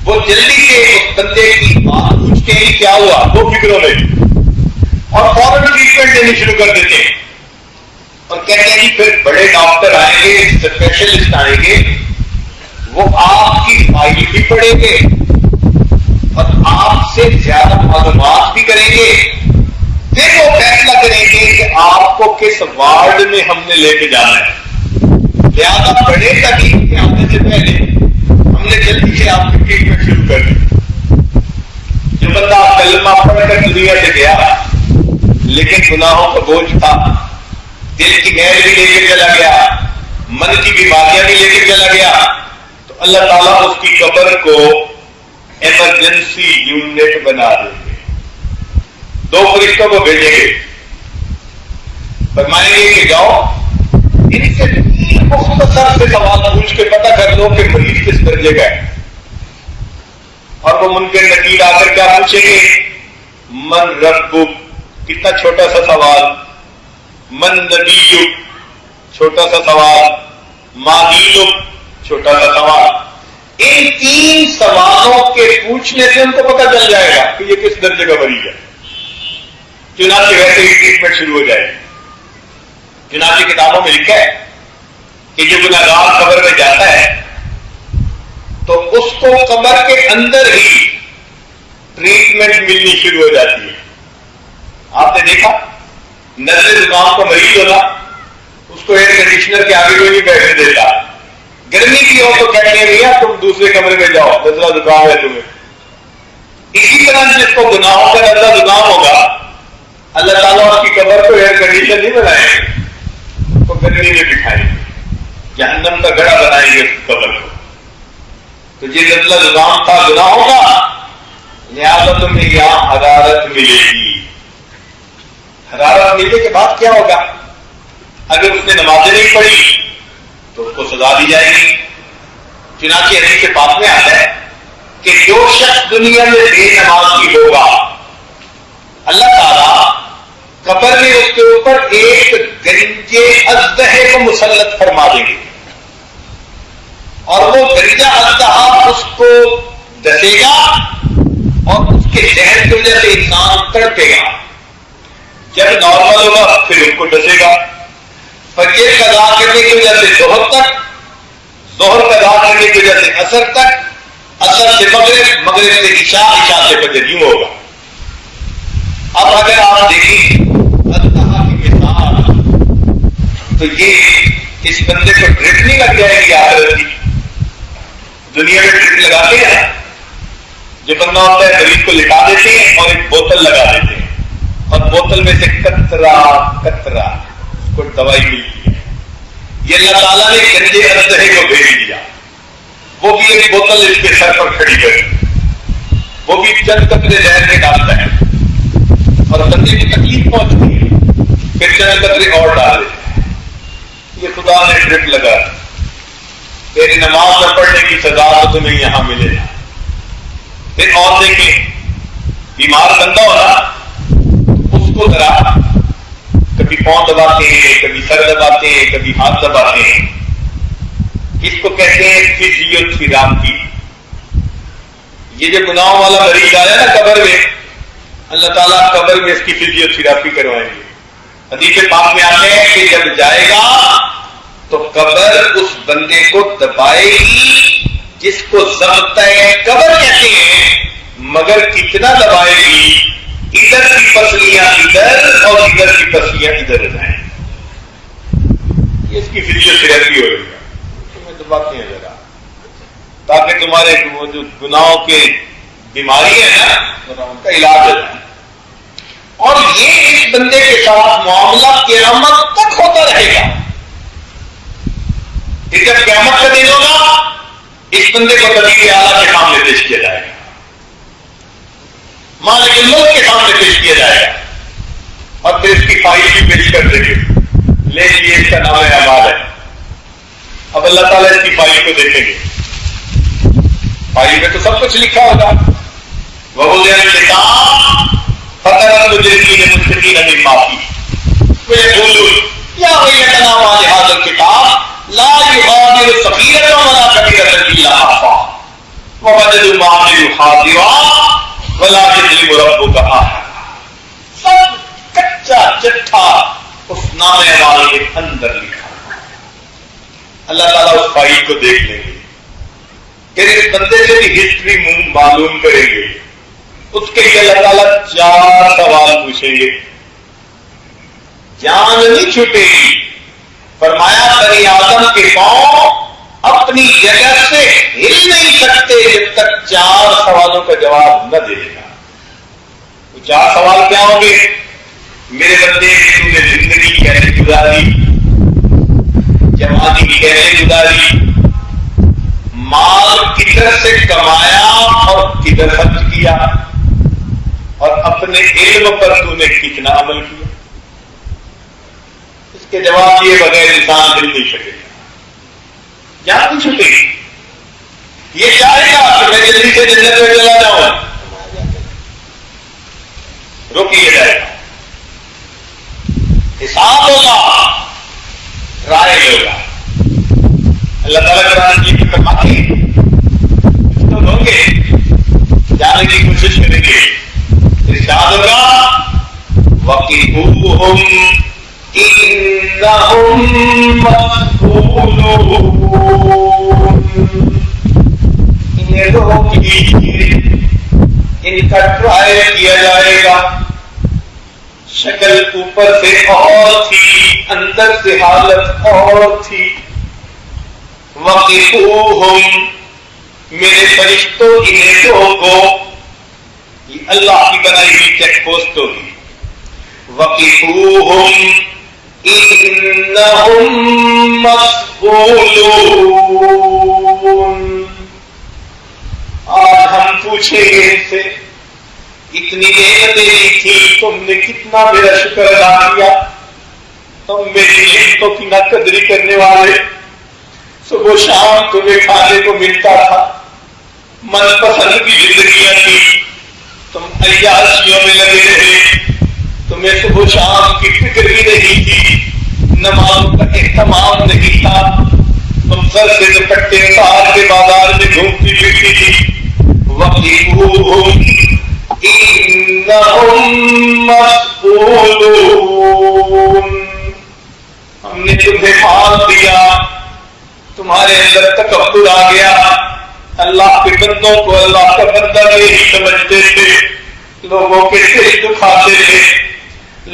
B: وہ جلدی سے اس بندے کی بات پوچھتے ہیں کیا ہوا، وہ فکروں میں، اور فوراً ٹریٹمنٹ دینی شروع کر دیتے ہیں. اور کہتے ہیں جی پھر بڑے ڈاکٹر آئیں گے، اسپیشلسٹ آئیں گے، وہ آپ کی فائل بھی پڑھیں گے اور آپ سے زیادہ معلومات بھی کریں گے، پھر وہ فیصلہ کریں گے کہ آپ کو کس وارڈ میں ہم نے لے کے جانا ہے۔ لہٰذا بڑے تکلیف میں آنے سے پہلے ہم نے جلدی سے آپ کی ٹریٹمنٹ شروع کر دی۔ جو بندہ کلمہ پڑھ کر دنیا سے گیا لیکن گناہوں کا بوجھ تھا، دل کی میل بھی لے کے چلا گیا، من کی بیماریاں بھی لے کے چلا گیا، تو اللہ تعالیٰ اس کی قبر کو ایمرجنسی یونٹ بنا دیں گے، 2 فرشتوں کو بھیجیں گے، فرمائیں گے کہ جاؤ ان سے مختصر سے سوال پوچھ کے پتہ کر لو کہ مریض کس درجے کا ہے۔ اور وہ منکر نکیر آ کر کیا پوچھیں گے؟ من ربک، کتنا چھوٹا سا سوال، من نبیک، چھوٹا سا سوال، ما دینک، چھوٹا سا سوال۔ ان 3 سوالوں کے پوچھنے سے ان کو پتہ چل جائے گا کہ یہ کس درجے کا مریض ہے، چنانچہ ویسے ہی ٹریٹمنٹ شروع ہو جائے۔ چنانچہ کتابوں میں لکھا ہے کہ جو گناہگار قبر میں جاتا ہے تو اس کو قبر کے اندر ہی ٹریٹمنٹ ملنی شروع ہو جاتی ہے۔ آپ نے دیکھا نزلے زکام کا مریض ہونا، اس کو ایئر کنڈیشنر کے آگے کوئی نہیں بیٹھنے دیتا، گرمی کی ہو تو کہتے ہیں بھیا تم دوسرے کمرے میں جاؤ، نزلہ زکام ہے تمہیں۔ اسی طرح جس کو گناہوں کا نزلہ زکام ہوگا، اللہ تعالیٰ اس کی قبر کو ایئر کنڈیشن نہیں بنائیں گے، اس کو گرمی میں بٹھائیں گے، جہنم کا گڑھا بنائیں گے اس قبر کو۔ تو یہ نزلہ زکام تھا گناہوں کا، لہٰذا تمہیں یہاں حرارت ملے گی۔ حرارت ملنے کے بعد کیا ہوگا؟ اگر اس نے نمازیں نہیں پڑھی تو اس کو سزا دی جائے گی۔ چنانچہ حدیث پاک میں آتا ہے کہ جو شخص دنیا میں بے نمازی ہوگا، اللہ تعالیٰ قبر میں اس کے اوپر ایک گنجے اژدہے کو مسلط فرما دیں گے، اور وہ گنجا اژدہا اس کو ڈسے گا اور اس کے ذہن کی وجہ سے انسان تڑپے گا۔ جب نارمل ہوگا پھر ان کو ڈسے گا، فجر قضا کرنے کی وجہ سے ظہر تک، ظہر قضا کرنے کی وجہ سے عصر تک، عصر سے مغرب، مغرب سے عشاء، عشاء سے فجر، یوں ہوگا۔ اب اگر آپ دیکھیں اژدہا کی مثال، تو یہ اس بندے کو ڈرپ نہیں لگ جائے گی آخرت کی؟ دنیا میں ڈرپ لگاتے ہیں، جو بندہ ہوتا ہے مریض کو لٹا دیتے ہیں اور ایک بوتل لگا دیتے ہیں، اور بوتل میں سے قطرہ قطرہ اس کو دوائی ملتی ہے۔ یہ اللہ تعالیٰ نے گنجے اژدہے کو بھیج دیا، وہ بھی ایک بوتل اس کے سر پر کھڑی کر، وہ بھی چند قطرے زہر میں ڈالتا ہے اور بندے کی تکلیف پہنچتی ہے، پھر چند قطرے اور ڈال دیتے ہیں۔ یہ خدا نے ڈرپ لگا، تیری نماز نہ پڑھنے کی سزا تو تمہیں یہاں ملے گا۔ پھر اور دیکھیں، بیمار بندہ ہونا، اس کو ذرا کبھی پاؤں دباتے ہیں، کبھی سر دباتے ہیں، کبھی ہاتھ دباتے ہیں، اس کو کہتے ہیں فزیو تھراپی۔ یہ جو گناہوں والا مریض آیا نا قبر میں، اللہ تعالیٰ قبر میں اس کی فزیو تھراپی کروائیں گے۔ حدیث پاک میں آتے ہیں کہ جب جائے گا تو قبر اس بندے کو دبائے گی، جس کو ضبط قبر کہتے ہیں، مگر کتنا دبائے گی؟ ادھر کی پسلیاں ادھر اور ادھر کی پسلیاں ادھر جائیں، یہ اس کی فزیو تھراپی ہو رہی ہے۔ تمہیں دباتے ہیں ذرا تاکہ تمہارے جو گناہوں کے بیماری ہے نا ان کا علاج ہو جائے۔ اور یہ اس بندے کے ساتھ معاملہ قیامت تک ہوتا رہے گا۔ پھر جب قیامت کا دن ہوگا، اس بندے کو کبھی بھی اعلیٰ کے سامنے پیش کیا جائے گا، مالک الملک کے سامنے پیش کیا جائے گا، اور پھر اس کی فائل بھی پیش کر دیں گے، لے لیے اس کا نام اعمال ہے۔ اب اللہ تعالیٰ اس کی فائل کو دیکھیں گے، فائل میں تو سب کچھ لکھا ہوگا، وَوُضِعَ الْكِتَابُ فَتَرَى الْمُجْرِمِينَ مُشْفِقِينَ مِمَّا فِيهِ وَيَقُولُونَ يَا وَيْلَتَنَا مَا لِهَٰذَا الْكِتَابِ لَا يُغَادِرُ صَغِيرَةً وَلَا كَبِيرَةً إِلَّا أَحْصَاهَا وَوَجَدُوا مَا عَمِلُوا حَاضِرًا وَلَا يَظْلِمُ رَبُّكَ أَحَدًا۔ سب کچا چٹھا اس نامے اعمال کے اندر لکھا. اللہ تعالیٰ اس فائل کو دیکھ لیں گے، پھر اس بندے سے بھی ہسٹری معلوم کریں گے. اس کے لیے اللہ تعالیٰ 4 سوال پوچھیں گے. جان نہیں چھوٹے گی. فرمایا بنی آدم کے پاؤں اپنی جگہ سے ہل نہیں سکتے جب تک 4 سوالوں کا جواب نہ دے گا. وہ 4 سوال کیا ہوں گے؟ میرے بندے تم نے زندگی کیسے گزاری، جوانی کیسے گزاری، مال کدھر سے کمایا اور کدھر خرچ کیا، اور اپنے علم پر تو نے کتنا عمل کیا. اس کے جواب یہ بغیر انسان ہل نہیں سکے گا. جان چھٹے گی. یہ چاہے گا کہ میں جلدی سے جنت میں چلا جاؤں، روکیے جائے گا. حساب ہوگا، رائے ہوگا. اللہ تعالیٰ قرآن کی فرماتے ہیں تو لوگ جانے کی کوشش کریں گے. ارشاد ہوگا وَقِفُوهُمْ إِنَّهُمْ مَسْئُولُونَ. انہیں روک لیجیے، ان کا ٹرائل کیا جائے گا. شکل اوپر سے اور تھی، اندر سے حالت اور تھی. وَقِفُوهُمْ، میرے فرشتوں انہیں روکو. یہ اللہ کی بنائی ہوئی چیک پوسٹ ہوگی. وَقِفُوهُمْ إِنَّهُمْ مَسْئُولُونَ. آج ہم پوچھیں گے ان سے اتنی نعمتیں دی تھی، تم نے کتنا میرا شکر ادا کیا. تم میری نعمتوں کی نہ قدری کرنے والے. صبح و شام تمہیں کھانے کو ملتا تھا، من پسند کی زندگیاں تھی، تم عیاشیوں میں لگے رہے. تمہیں صبح و شام کی فکر بھی نہیں تھی، نمازوں کا اہتمام نہیں تھا. تم سر سے دوپٹے اتار کے بازار میں گھومتی پھرتی تھی. وَقِفُوهُمْ إِنَّهُمْ مَسْئُولُونَ. ہم نے تمہیں مال دیا، تمہارے اندر تکبر آ گیا. اللہ کے بندوں کو اللہ کا بندہ نہیں سمجھتے تھے، لوگوں کے دل دکھاتے تھے،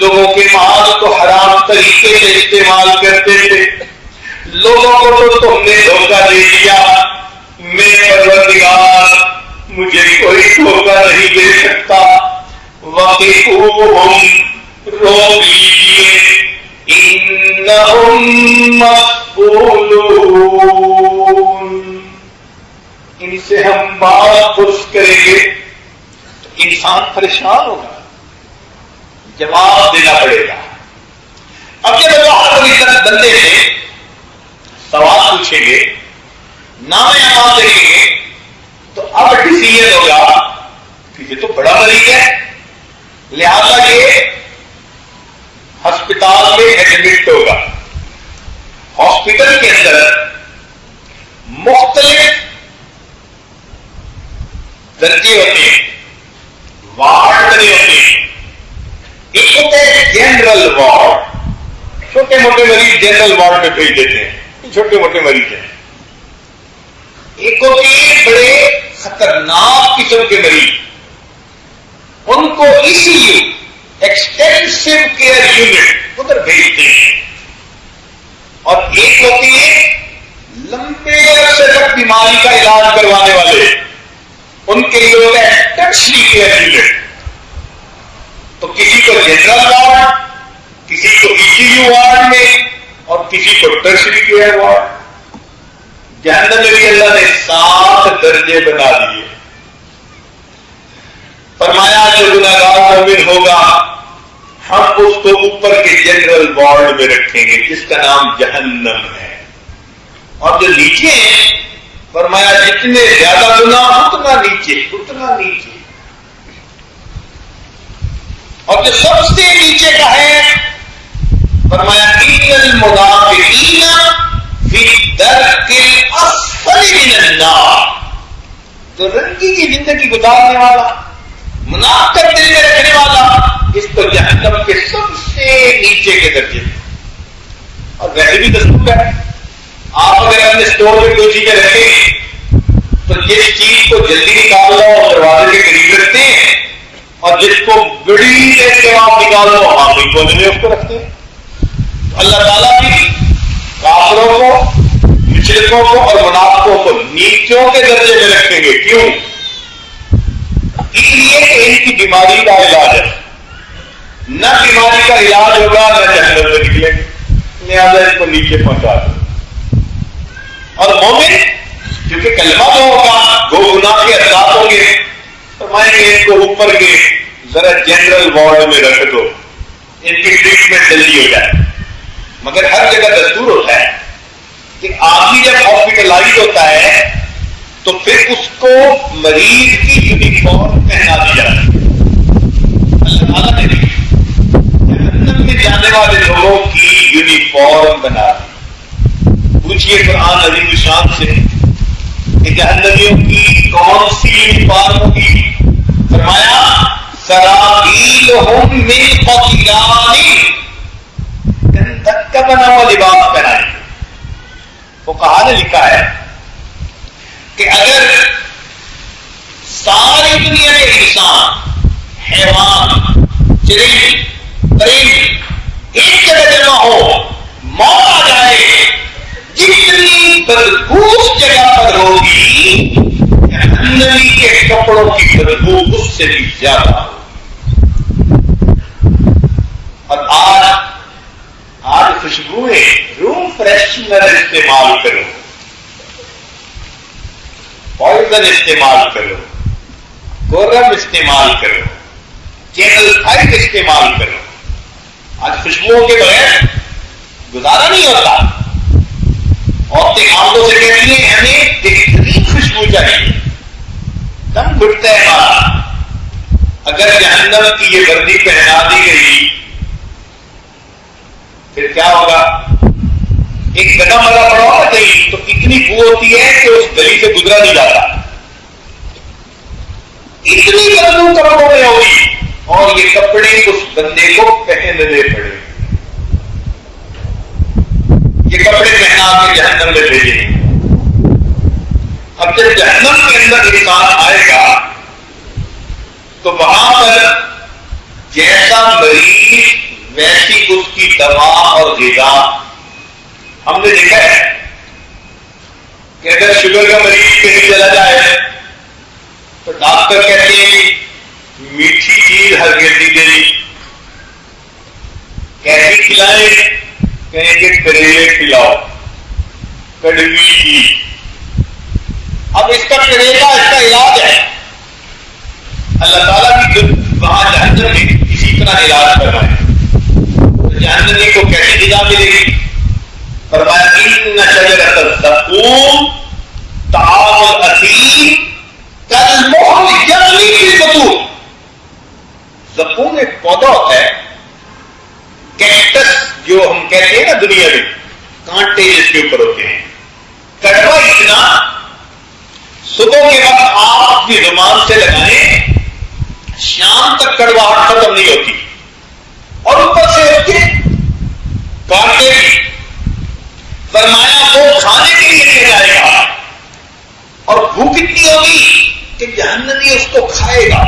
B: لوگوں کے مال کو حرام طریقے سے استعمال کرتے تھے. لوگوں کو تو تم نے دھوکہ دے دیا. میں پروردگار، مجھے کوئی دھوکہ نہیں دے سکتا. وَقِفُوهُمْ، روک لیجیے. إِنَّهُمْ مَسْئُولُونَ، ان سے ہم بات پرس کریں گے تو انسان پریشان ہوگا، جواب دینا پڑے گا. اب جب اللہ رب العزت بندے سے سوال پوچھیں گے، نام اعمال دیکھیں گے، تو اب ڈیسیژن ہوگا کہ یہ تو بڑا مریض ہے، لہذا یہ ہسپتال میں ایڈمٹ ہوگا. ہاسپٹل کے اندر مختلف درجے ہوتے ہیں، وارڈ بنے ہوتے ہیں. ایک ہوتا ہے جنرل وارڈ، چھوٹے موٹے مریض جنرل وارڈ میں بھیج دیتے ہیں، چھوٹے موٹے مریض ہیں. ایک ہوتے ہیں بڑے خطرناک قسم کے مریض، ان کو اسی ایکسٹینسو کیئر یونٹ ادھر بھیجتے ہیں. اور ایک ہوتی ہے لمبے عرصے تک بیماری کا علاج کروانے والے، ان کے لیے ہوتا ہے ٹرشری کیئر یونٹ. تو کسی کو جنرل وارڈ، کسی کو ECU وارڈ میں، اور کسی کو ٹرشری کیئر وارڈ. جہنم میں بھی اللہ نے 7 درجے بنا دیے. فرمایا جو گناہگار مومن ہوگا ہم اس کو اوپر کے جنرل وارڈ میں رکھیں گے جس کا نام جہنم ہے. اور جو نیچے ہیں فرمایا جتنے زیادہ گناہ اتنا نیچے، اتنا نیچے. اور جو سب سے نیچے کا ہے فرمایا ان المنافقین فی الدرک الاسفل من النار. جو رنگی کی زندگی گزارنے والا، منافقت دل میں رکھنے والا، اس کو جہنم کے سب سے نیچے کے درجے اور ویسے بھی دستور ہے، آپ اگر اپنے اسٹور میں کوئی چیزیں رکھیں تو جس چیز کو جلدی نکالنا اور دروازے کے قریب رکھتے ہیں، اور جس کو بڑی دیر کے بعد نکالنا آخری کونے میں اس کو رکھتے ہیں. اللہ تعالیٰ بھی کافروں کو، مشرکوں کو اور منافقوں کو نیچوں کے درجے میں رکھیں گے. کیوں؟ اس لیے کہ ان کی بیماری کا علاج ہے. نہ بیماری کا علاج ہوگا نہ جہنم سے نکلیں گے، لہٰذا اس کو نیچے پہنچا دو. اور مومن کیونکہ کلمہ تو ہوگا، وہ گناہ کے اثرات ہوں گے، فرمائیں گے ان کو اوپر کے ذرا جنرل وارڈ میں رکھ دو، ان کی ٹریٹمنٹ جلدی ہو جائے. مگر ہر جگہ دستور ہوتا ہے کہ آدمی جب ہاسپٹلائز ہوتا ہے تو پھر اس کو مریض کی یونیفارم پہنا دی جاتی ہے. اللہ تعالیٰ نے جہنم میں جانے والے لوگوں کی یونیفارم بنا دی. پوچھئے قرآن عظیم الشان سے کہ جہنمیوں کی کون سی یونیفارم ہوگی؟ فرمایا سرابیلہم من قطران، گندھک کا بنا ہوا لباس پہنائیں. فقہاء نے لکھا ہے کہ اگر ساری دنیا کے انسان، حیوان، چرند، پرند ایک جگہ جمع ہو، موت آ جائے، جتنی بدبو اس جگہ پر ہوگی جہنمی کے کپڑوں کی بدبو اس سے بھی زیادہ ہوگی. اور آج خوشبوئیں، روم فریشنر استعمال کرو، پوائزن استعمال کرو، گورم استعمال کرو، چینل 5 استعمال کرو. آج خوشبوؤں کے بغیر گزارا نہیں ہوتا. عورتیں آنکھوں سے کہتی ہیں ہمیں بہترین خوشبو چاہیے، دم گھٹتا ہے ہمارا. اگر جہنم کی یہ وردی پہنا دی گئی پھر کیا ہوگا؟ ایک گدا مرا پڑا ہوگا کہیں تو اتنی بو ہوتی ہے کہ اس گلی سے گزرا نہیں جاتا، اتنی بدبو کپڑوں میں ہوگی. اور یہ کپڑے اس بندے کو پہننے پڑے، یہ کپڑے پہنا کے جہنم میں بھیجیں. اب جب جہنم کے اندر انسان آئے گا تو وہاں پر جیسا مریض ویسی اس کی دوا اور غذا. ہم نے دیکھا ہے کہ اگر شوگر کا مریض کہیں چلا جائے تو ڈاکٹر کہتے ہیں میٹھی چیز ہرگز نہیں دینی. کیسی کھلائیں؟ کہیں کہ کریلے کھلاؤ، کڑوی چیز. اب اس کا کریلا اس کا علاج ہے. اللہ تعالیٰ بھی وہاں جہنم میں اسی طرح علاج کروائے. جہنمی کو کیسی غذا ملے گی؟ فرمایا ان شجرۃ الزقوم طعام الاثیم کالمہل یغلی فی البطون. زقوم ایک پودا ہوتا ہے، کیکٹس جو ہم کہتے ہیں نا دنیا میں، کانٹے جس کے اوپر ہوتے ہیں، کڑوا اتنا، صبح کے وقت آپ اپنی زبان سے لگائیں شام تک کڑواہٹ ختم نہیں ہوتی، اور اوپر سے اس کے کانٹے بھی. فرمایا وہ کھانے کے لیے لے جائے گا اور بھوک اتنی ہوگی کہ جہنمی اس کو کھائے گا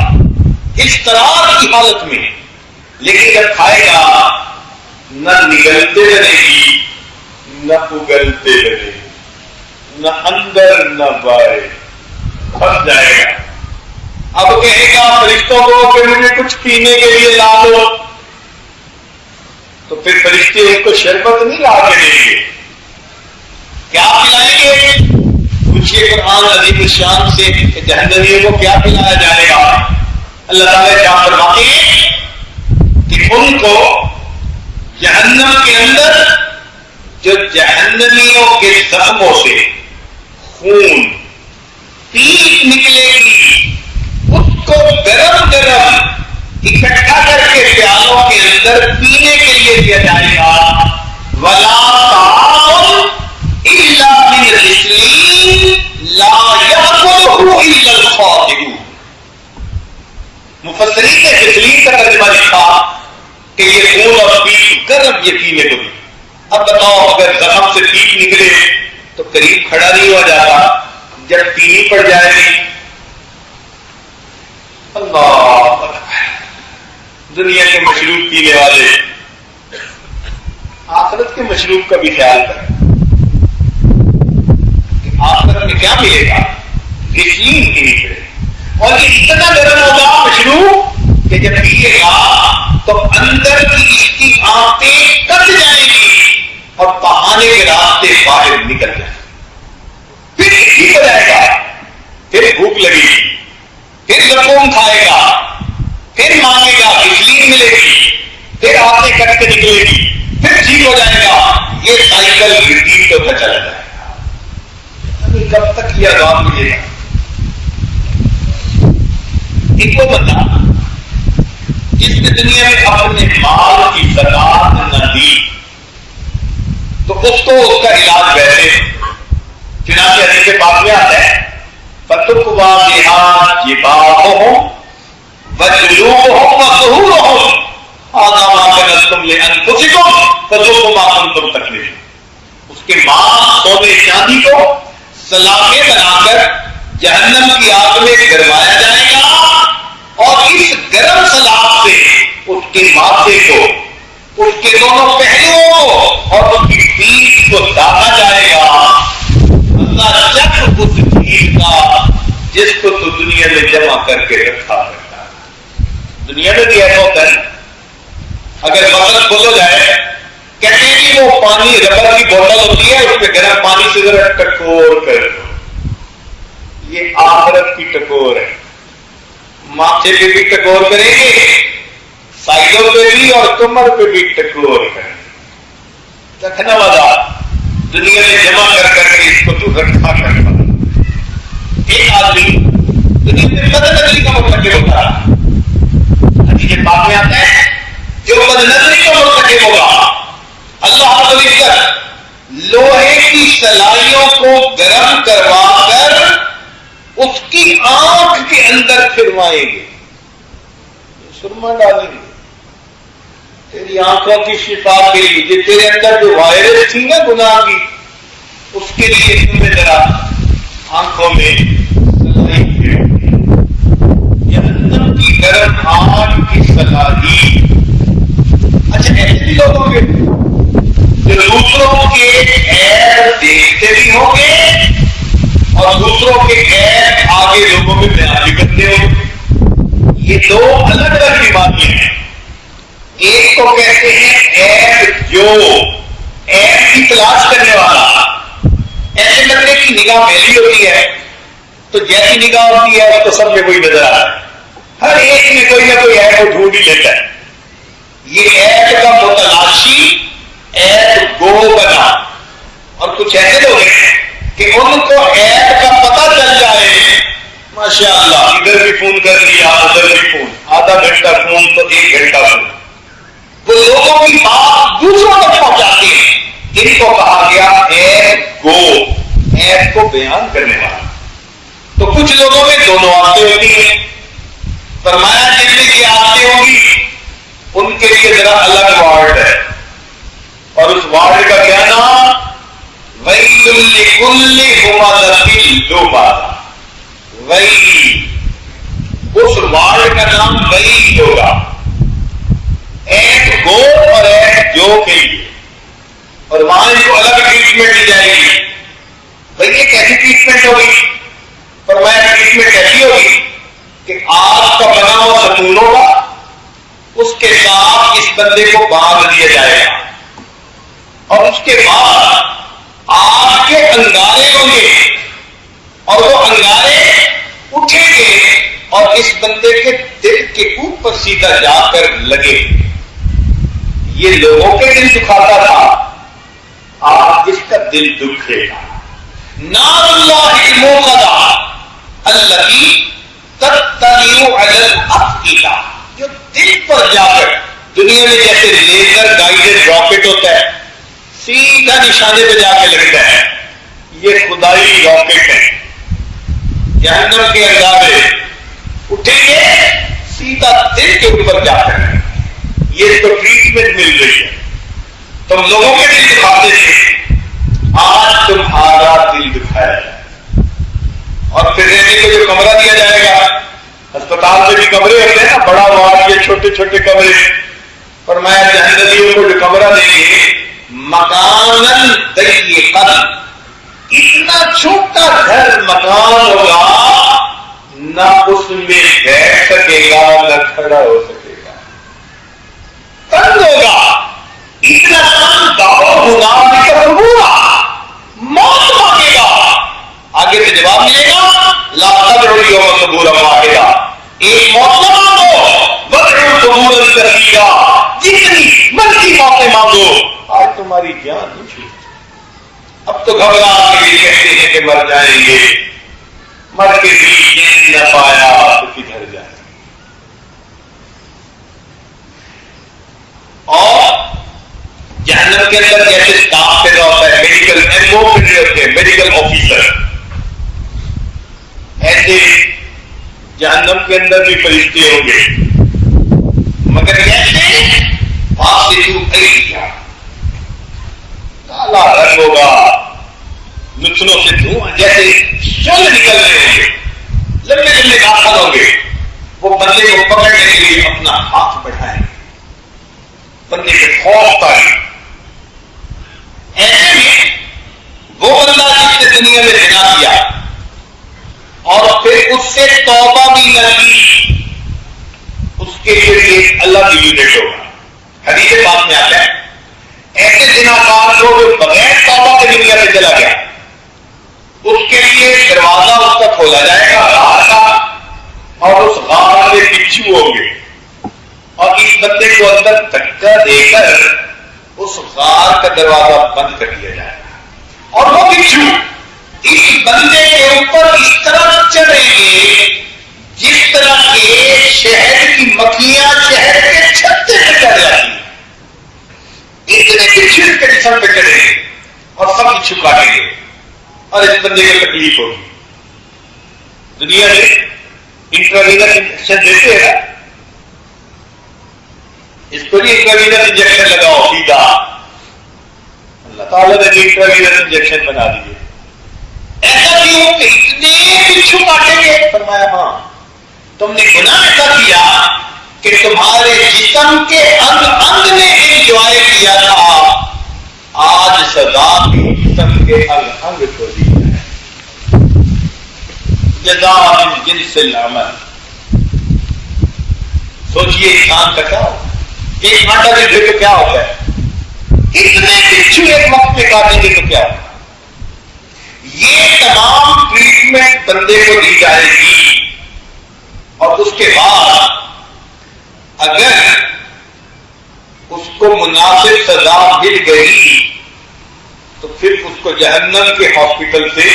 B: اس طرح کی حالت میں. لیکن جب کھائے گا نہ نگلتے رہے گی نہ اگلتے رہے گی، نہ اندر نہ باہر، پھنس جائے گا. اب کہے گا فرشتوں کو کہ مجھے کچھ پینے کے لیے لا دو، تو پھر فرشتے ان کو شربت نہیں لا کے دیں گے، کیا پلائیں گے؟ پوچھئے قرآن عظیم الشان سے کہ جہنمیوں کو کیا پلایا جائے گا؟ اللہ تعالیٰ کیا فرماتے ہیں کہ ان کو جہنم کے اندر جو جہنمیوں کے زخموں سے خون پیپ نکلے گی، اس کو گرم گرم اکٹھا کر کے پیالوں کے اندر پینے کے لیے دیا جائے گا. وَلَا طَعَامٌ إِلَّا مِنْ غِسْلِينٍ لَا يَأْكُلُهُ إِلَّا الْخَاطِئُونَ. مفسرین نے غسلین کا ترجمہ لکھا کہ یہ خون اور پیپ گرم یہ پینے کو بھی. اب بتاؤ اگر زخم سے پیپ نکلے تو قریب کھڑا نہیں ہو جاتا، جب تینی پڑ جائے گی اللہ دنیا کے مشروب پینے والے آخرت کے مشروب کا بھی خیال کریں کہ آخرت میں کیا ملے گا، غسلین کی نکلے اور یہ اتنا گرم ہوگا مشروب کہ جب پیے گا تو اندر کی اس کی آنتیں کٹ جائیں گی اور بہانے کے راستے باہر نکل جائیں گے، پھر ٹھیک ہو جائے گا، پھر بھوک لگے گی، پھر زخم کھائے گا، پھر مانگے گا، غسلین ملے گی، پھر آنتیں کٹ کے نکلے گی، پھر ٹھیک ہو جائے گا، یہ سائیکل ریپیٹ ہوتا چلا جائے گا، کب تک یہ عذاب ملے گا؟ ایک وہ بندہ جس نے دنیا میں اپنے مال کی زکات نہ دی تو اس کو اس کا علاج ویسے چنانچہ حدیث پاک میں آتا ہے فتقوا بها جباههم وجلوبهم وظهورهم هذا ما كنتم لانفسكم فذوقوا ما كنتم تكنزون. اس کے مال سونے چاندی کو سلاخیں بنا کر جہنم کی آگ میں گرمایا جائے گا اور اس گرم سلاخ سے اس کے ماتھے کو، اس کے دونوں پہلوؤں کو اور اس کی پیٹھ کو داغا جائے گا. اللہ چکر اس چیز کا جس کو تو دنیا میں جمع کر کے رکھا کرتا ہے. دنیا میں بھی ایسا ہوتا ہے اگر فصل کھل ہو جائے کہتے ہیں کہ وہ پانی ربر کی بوتل ہوتی ہے اس پہ گرم پانی سے ذرا ٹکور کر دو. یہ آخرت کی ٹکور ہے. ماتھے پہ بھی ٹکور کریں گے، سائڈوں پہ بھی اور کمر پہ بھی ٹکور کریں گے. رکھنا والا دنیا میں جمع کر کر کے اس کو تو رکھا کرتا. ایک آدمی دنیا میں بد نظری کا مرتکب ہوتا ہے، حدیث پاک میں آتا ہے جو بد نظری کا مرتکب ہوگا اللہ رب العزت لوہے کی سلائیوں کو گرم کروا کر اس کی آنکھ کے اندر پھروائیں گے، سرما ڈالیں گے تیری آنکھوں کی شفا کے لیے. جو تیرے اندر جو وائرس تھی نا گناہ کی اس کے لیے تمہیں ذرا آنکھوں میں جہنم کی گرم آگ کی سلائی. اچھا ایسے بھی لوگ ہوں گے جو دوسروں کے عیب دیکھتے بھی ہوں گے اور دوسروں کے عیب آگے لوگوں میں بیان بھی کرتے ہوں گے. یہ دو الگ الگ بیماریاں ہیں. ایک کو کہتے ہیں عیب جو عیب کی تلاش کرنے والا. ایسے بندے کی نگاہ میلی ہوتی ہے تو جیسی نگاہ ہوتی ہے اس کو سب میں کوئی نظر آتا ہے، ہر ایک میں کوئی نہ کوئی عیب کو ڈھونڈ ہی لیتا ہے. یہ عیب کا متلاشی عیب گو بنا. اور کچھ ایسے لوگ ہیں کہ ان کو عیب کا پتہ چل جائے ماشاء اللہ ادھر بھی فون کر لیا ادھر بھی فون، آدھا گھنٹہ فون تو 1 گھنٹہ فون. وہ لوگوں کی بات دوسروں تک پہنچاتے ہیں. ان کو کہا گیا عیب گو، عیب کو بیان کرنے والا. تو کچھ لوگوں میں دونوں آتے ہوتی ہیں. فرمایا جن میں یہ آتے ہوں گی ان کے لیے ذرا الگ وارڈ ہے اور اس وارڈ کا کیا نام ویل لکل ہمزۃ لمزہ. ویل اس وارڈ کا نام ویل ہوگا عیب گو اور عیب جو کے لیے. اور وہاں ان کو الگ ٹریٹمنٹ دی جائے گی. بھائی یہ کیسی ٹریٹمنٹ ہوگی؟ فرمایا ٹریٹمنٹ ایسی ہوگی کہ آگ کا بنا ہوا ستون ہوگا، اس کے ساتھ اس بندے کو باندھ دیا جائے گا اور اس کے بعد آگ کے انگارے ہوں گے اور وہ انگارے اٹھیں گے اور اس بندے کے دل کے اوپر سیدھا جا کر لگے. یہ لوگوں کے دل دکھاتا تھا، آج اس کا دل دکھے گا. نار اللہ الموقدہ التی تطلع علی الافئدہ، جو دل پر جا کر دنیا میں جیسے لیزر گائیڈڈ راکٹ ہوتا ہے سیدھا نشانے پہ جا کے لگتا ہے، یہ خدائی راکٹ ہے. جہنم کے انگارے اٹھیں گے سیدھا دل کے اوپر جا کر. یہ اس کو ٹریٹمنٹ مل رہی ہے. تم لوگوں کے دل دکھاتے تھے، آج تمہارا دل دکھایا جائے، اور پھر رہنے کو جو کمرہ دیا جائے گا، اسپتال میں بھی کمرے ہوتے ہیں نا، بڑا وارڈ کے چھوٹے چھوٹے کمرے، فرمایا جہنمیوں کو جو کمرہ دیں گے، مکانن ضیقا، اتنا چھوٹا گھر مکان ہوگا، نہ اس میں بیٹھ سکے گا نہ کھڑا ہو سکے گا، تنگ ہوگا، اتنا تنگ دعو گناہ ہوا، موت مانگے گا، آگے سے جواب ملے گا، لا تدعوا اليوم ثبورا واحدا، ایک موت نہ مانگو، بدعوا ثبورا کثیرا، جتنی مرضی موتیں مانگو، آج تمہاری جان نہیں چھوٹی، اب تو گھبرا کے لیے کہتے ہیں کہ مر جائیں گے، مر کے بھی چین نہ پایا تو کدھر جائے، اور جہنم کے اندر جیسے اسٹاف پیدا ہوتا ہے، میڈیکل ایم او پیدا ہوتے ہیں، میڈیکل آفیسر، ایسے جہنم کے اندر بھی فرشتے ہوں گے، مگر کیسے فاسدو ایدیا، کالا رنگ ہوگا، نتنوں سے دھواں جیسے شل نکل رہے ہوں گے، لمبے لمبے داخل ہوں گے، وہ بندے کو پکڑنے کے لیے اپنا ہاتھ بڑھائیں گے، بندے کے خوف پر، ایسے میں وہ بندہ جس نے دنیا میں زنا کیا اور پھر اس سے توبہ بھی نہ کی، اس کے لیے ایک الگ یونٹ ہوگا، حدیث پاک میں آتا ہے، ایسے زناکار کو جو بغیر توبہ کے دنیا سے چلا گیا، اس کے لیے دروازہ اس کا کھولا جائے گا غار کا، اور اس غار میں بچھو ہوں گے، اور اس بندے کو اندر دھکا دے کر اس غار کا دروازہ بند کر دیا جائے گا، اور وہ بچھو اس بندے کے اوپر اس طرح چڑھیں گے جس طرح کے شہد کی مکھیاں شہد کے چھتے پہ چڑھ جاتی ہیں، اتنے بچھو اس کے جسم پہ چڑھیں گے اور سب بچھو کاٹیں گے، اور اس بندے کو تکلیف ہوگی۔ دنیا میں انٹراوینس انجیکشن دیتے ہیں، اس کو بھی انٹراوینس انجیکشن لگاؤ سیدھا، اللہ تعالیٰ نے انٹراوینس انجیکشن بنا دیے، ایسا کیوں کہ اتنے بچھو کاٹیں گے؟ فرمایا ہاں، تم نے گناہ ایسا کیا کہ تمہارے جسم کے انگ انگ نے انجوائے کیا تھا، آج سزا بھی جسم کے انگ انگ کو دی ہے، جزاء من جنس العمل۔ سوچئے انسان کا کیا ہوگا، ایک آٹا کے گھر تو کیا ہوتا ہے، اتنے بچھو ایک وقت میں کاٹیں گے تو کیا ہوگا؟ یہ تمام ٹریٹمنٹ بندے کو دی جائے گی، اور اس کے بعد اگر اس کو مناسب سزا مل گئی تو پھر اس کو جہنم کے ہاسپٹل سے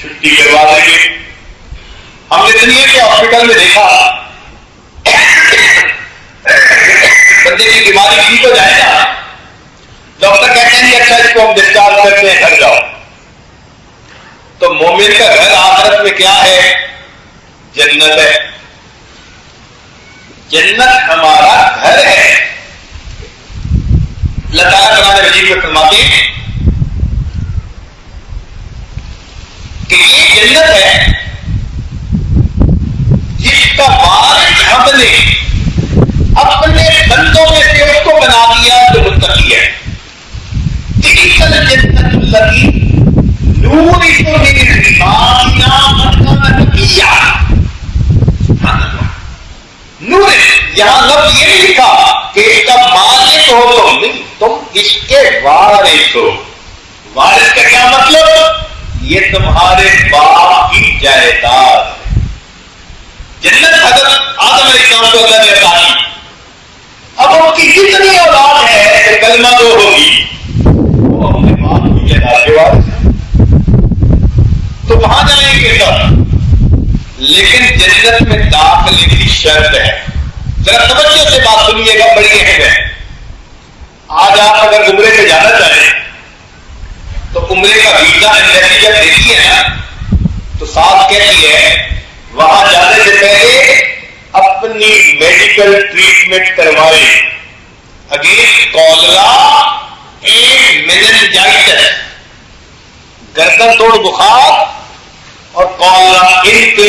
B: چھٹی کروا دیں گے۔ ہم نے دنیا کے ہاسپٹل میں دیکھا بندے کی بیماری ٹھیک ہو جائے گا، ڈاکٹر کہتے ہیں اچھا اس کو ہم ڈسچارج کرتے ہیں، گھر جاؤ۔ تو مومن کا گھر آخرت میں کیا ہے؟ جنت ہے، جنت ہمارا گھر ہے۔ اللہ تعالیٰ قرآن مجید میں فرماتے ہیں کہ یہ جنت ہے جس کا وارث ہم نے اپنے بندوں میں سے اس کو بنا دیا جو متقی ہے۔ تلک الجنت التی نورث من عبادنا من کان تقیا۔ نورث، یہاں لفظ یہ نہیں لکھا کہ اس کا مالک ہو تم، نہیں، تم اس کے وارث ہو۔ وارث کا کیا مطلب؟ یہ تمہارے باپ کی جائیداد ہے۔ جنت حضرت آدم علیہ السلام کو اللہ نے عطا کی، اب ان کی جتنی اولاد ہے کہ کلمہ دو ہوگی وہ اپنے باپ کی جائیداد کے وارث ہیں، تو وہاں جائیں گے سب، لیکن جنت میں داخلے کی شرط ہے۔ ذرا توجہ سے بات سنیے گا، بڑی اہم ہے۔ آج آپ اگر عمرے پہ جانا چاہیں تو عمرے کا ویزا ایمبیسی جب دیتی ہے نا تو ساتھ کہتی ہے وہاں جانے سے پہلے اپنی میڈیکل ٹریٹمنٹ کروائیں اگینسٹ کالرا سر توڑ بخار اور کالرا ان پہ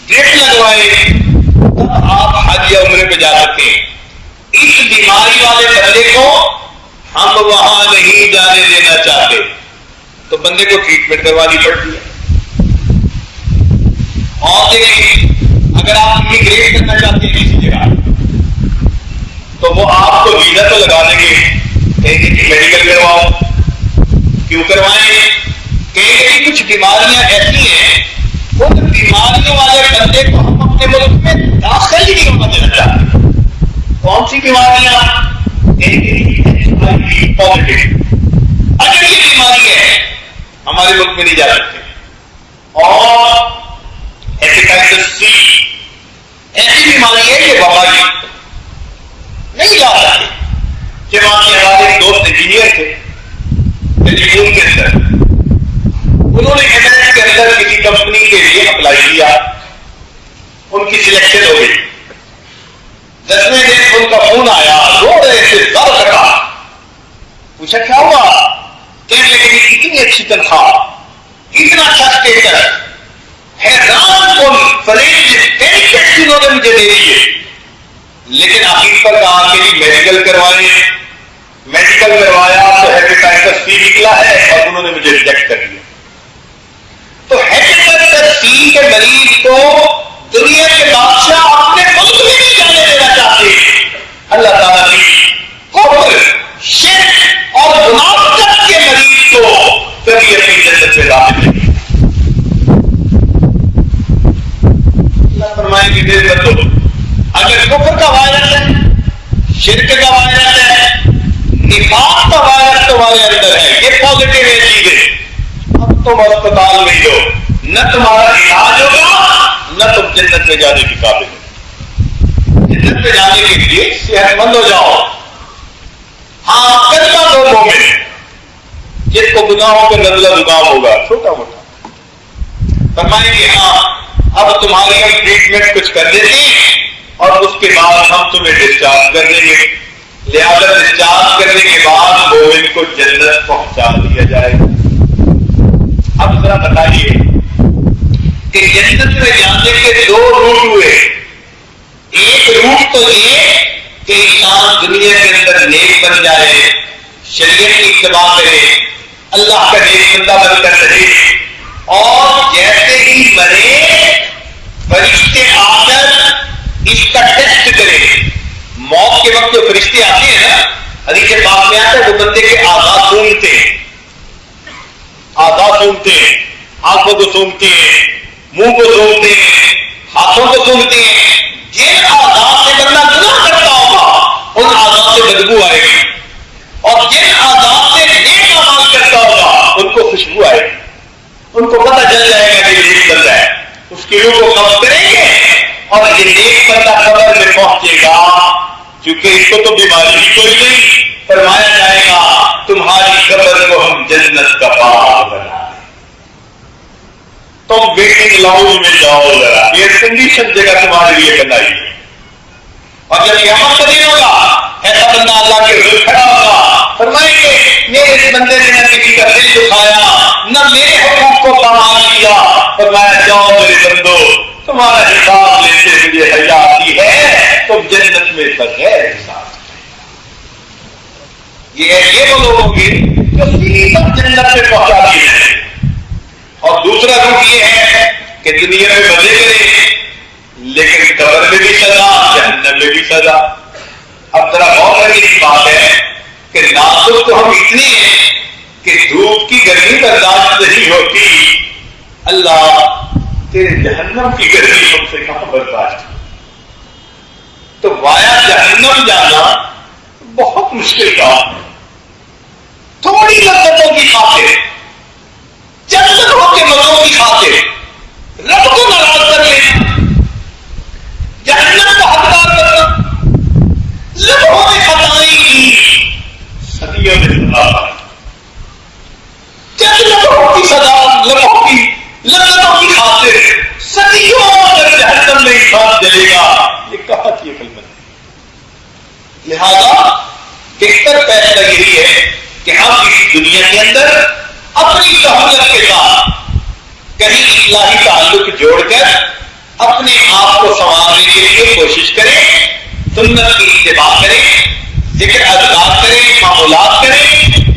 B: ڈرپ لگوائے تب آپ حج یا عمرے پہ جا سکتے ہیں. اس بیماری والے بندے کو ہم وہاں نہیں جانے دینا چاہتے تو بندے کو ٹریٹمنٹ کروانی پڑتی ہے. اور دیکھیں اگر آپ امیگریٹ کرنا چاہتے ہیں کسی جگہ تو وہ آپ کو ویزا تو لگا دیں گے, کہیں گے کہ میڈیکل کرواؤ. کیوں کروائیں؟ کہیں گے کہ کچھ بیماریاں ایسی ہیں ان بیماریوں والے بندے کو ہم اپنے ملک میں داخل ہی نہیں ہونے دینا چاہتے. کون سی بیماریاں؟ پازیٹیو. اگر یہ بیماری ہے ہمارے ملک میں نہیں جا سکتے. اور ہیپیٹائٹس سی ایسی بیماری ہے کہ وبائی نہیں جا سکتے. کہ وہاں کے ہمارے ایک دوست انجینئر تھے ٹیلی فون کے اندر, انہوں نے ایمرس کے اندر کسی کمپنی کے لیے اپلائی کیا, ان کی سلیکشن ہو گئی. 10ویں دن ان کا فون آیا, رو رہے تھے, در کٹا. پوچھا کیا ہوا؟ کہنے لگے اتنی اچھی تنخواہ, اتنا اچھا اسٹیٹس, حیران کن فریج بینیفٹس انہوں نے مجھے دے دیے, لیکن آخر پر کہا کہ جی میڈیکل کروائیں. میڈیکل کروایا تو ہیپیٹائٹس سی نکلا ہے اور انہوں نے مجھے ریجیکٹ کر دیا. تو ہیپیٹائٹس سی کے مریض کو دنیا کے بادشاہ اپنے ملک میں نہیں جانے دینا چاہتے. اللہ تعالیٰ نے کفر, شرک اور منافقت کے مریض کو کبھی اپنی جنت میں داخل نہیں. اللہ فرمائیں کہ دیر کر دو, اگر کفر کا وائرس ہے, شرک کا وائرس ہے, نفاق کا وائرس تمہارے اندر ہے, یہ پازیٹیو ہے چیزیں, اب تم اسپتال میں ہو, نہ تمہارا علاج ہوگا نہ تم جنت میں جانے کی قابل ہو. جنت میں جانے کے لیے صحت مند ہو جاؤ. ہاں کتنا لوگوں میں جس کو گناہوں کا نزلہ زکام ہوگا چھوٹا موٹا, فرمائیں گے ہاں اب تمہاری ہم ٹریٹمنٹ کچھ کر دیتے ہیں اور اس کے بعد ہم تمہیں ڈسچارج کر دیں گے. لہذا ڈسچارج کرنے کے بعد مومن کو جنت پہنچا دیا جائے گا. اب ذرا بتائیے کہ جنت میں جانے کے 2 روٹ ہوئے. ایک روٹ تو یہ کہ انسان دنیا کے اندر نیک بن جائے, شریعت کی اتباع کرے, اللہ کا نیک بندہ بن کر رہے, اور جیسے ہی مرے فرشتے آ کر اس کا ٹیسٹ کرے. موت کے وقت جو فرشتے آتے ہیں نا, حدیث پاک میں آتا ہے وہ بندے کے اعضاء سونگتے ہیں, آنکھوں کو سونگتے ہیں, منہ کو سونگتے ہیں, ہاتھوں کو سونگتے ہیں. جن اعضاء سے بندہ گناہ کرتا ہوگا ان اعضاء سے بدبو آئے گی, اور جن اعضاء سے نیک اعمال کرتا ہوگا ان کو خوشبو آئے گی. ان کو پتہ چل جائے گا کہ یہ نیک بندہ ہے. اس کی روح کو قبض کریں گے اور یہ نیک بندہ قبر میں پہنچے گا. کیونکہ اس کو تو بیماری ہی کوئی نہیں, فرمایا جائے گا تمہاری قبر کو ہم جنت کا باغ بنا دیں. تم ویٹنگ لاؤنج میں جاؤ, ذرا ایئر کنڈیشن جگہ تمہارے لیے بنائی ہے. اور جب قیامت کا دن ہوگا ایسا بندہ اللہ کے روز کھڑا ہوگا, فرمائیں گے میرے اس بندے نے نہ کسی کا دل دکھایا نہ میرے حقوق کو پامال کیا. فرمایا جاؤ میرے بندو, تمہارا حساب لیتے مجھے حیا آتی ہے, تم جنت میں بغیر حساب. یہ وہ لوگ ہوں گے جو سیدھا جنت میں پہنچا دیے ہیں. اور دوسرا روٹ یہ ہے کہ دنیا میں مزے کرے لیکن قبر میں بھی سزا, جہنم میں بھی سزا. اب ذرا غور کرنے کی بات ہے کہ ناسک تو ہم اتنے ہیں کہ دھوپ کی گرمی برداشت نہیں ہوتی, اللہ تیرے جہنم کی گرمی ہم سے کہاں برداشت. تو وایا جہنم جانا بہت مشکل کام ہے. تھوڑی لذتوں کی خاطر, جنتوں کے مزوں کی خاطر رب کو ناراض کر لینا, جہنم کا حقدار کرنا, لمحوں میں خطائیں کی, صدیوں میں سزا پائی. چند لمحوں کی سزا, لمحوں کی لذتوں کی خاطر صدیوں اگر جہنم میں انسان جلے گا, یہ کہاں کی عقل مند ہے. لہذا بہتر فیصلہ یہی ہے کہ ہم اس دنیا کے اندر اپنی سہولت کے ساتھ کہیں اصلاحی تعلق جوڑ کر اپنے آپ کو سنوارنے کے لیے کوشش کریں، سنت کی اتباع کریں، ذکر اذکار کریں، معمولات کریں،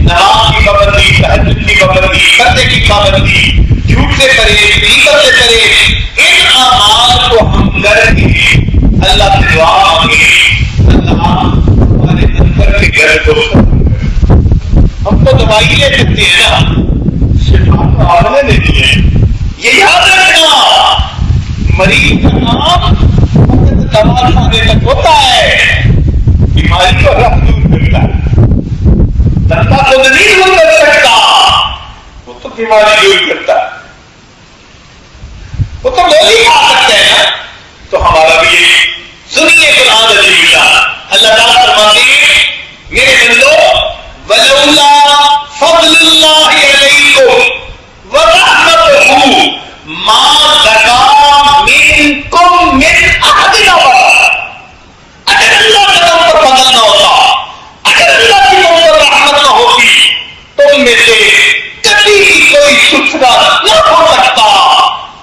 B: نماز کی پابندی، تہجد کی پابندی، پردے کی پابندی، جھوٹ سے پرہیز، غیبت سے پرہیز، ان اعمال کو ہم کر کے اللہ سے دعا مانگیں، اللہ ہمارے اندر کے گرد کو ہم تو دوائی لے سکتے ہیں نا، شفا تو آپ نے دینی ہے، یہ یاد رکھنا، مریض کا نام دوا کھانے تک ہوتا ہے، بیماری کو رب دور کرتا ہے، دندا خود نہیں دور کر سکتا، وہ تو بیماری دور کرتا ہے، وہ تو گولی کھا سکتے ہیں نا، تو ہمارا بھی سنیے قرآن عظیم کا، اللہ تعالیٰ فرماتے ہیں میرے بندو وَلَوْلَا فَضْلُ اللَّهِ عَلَيْكُمْ وَرَحْمَتُهُ مَا زَكَىٰ مِنكُم مِّنْ أَحَدٍ أَبَدًا، اگر اللہ کا تم پر فضل نہ ہوتا، اگر اللہ کی تم پر رحمت نہ ہوتی، تم میں سے کبھی بھی کوئی ستھرا نہ ہو سکتا،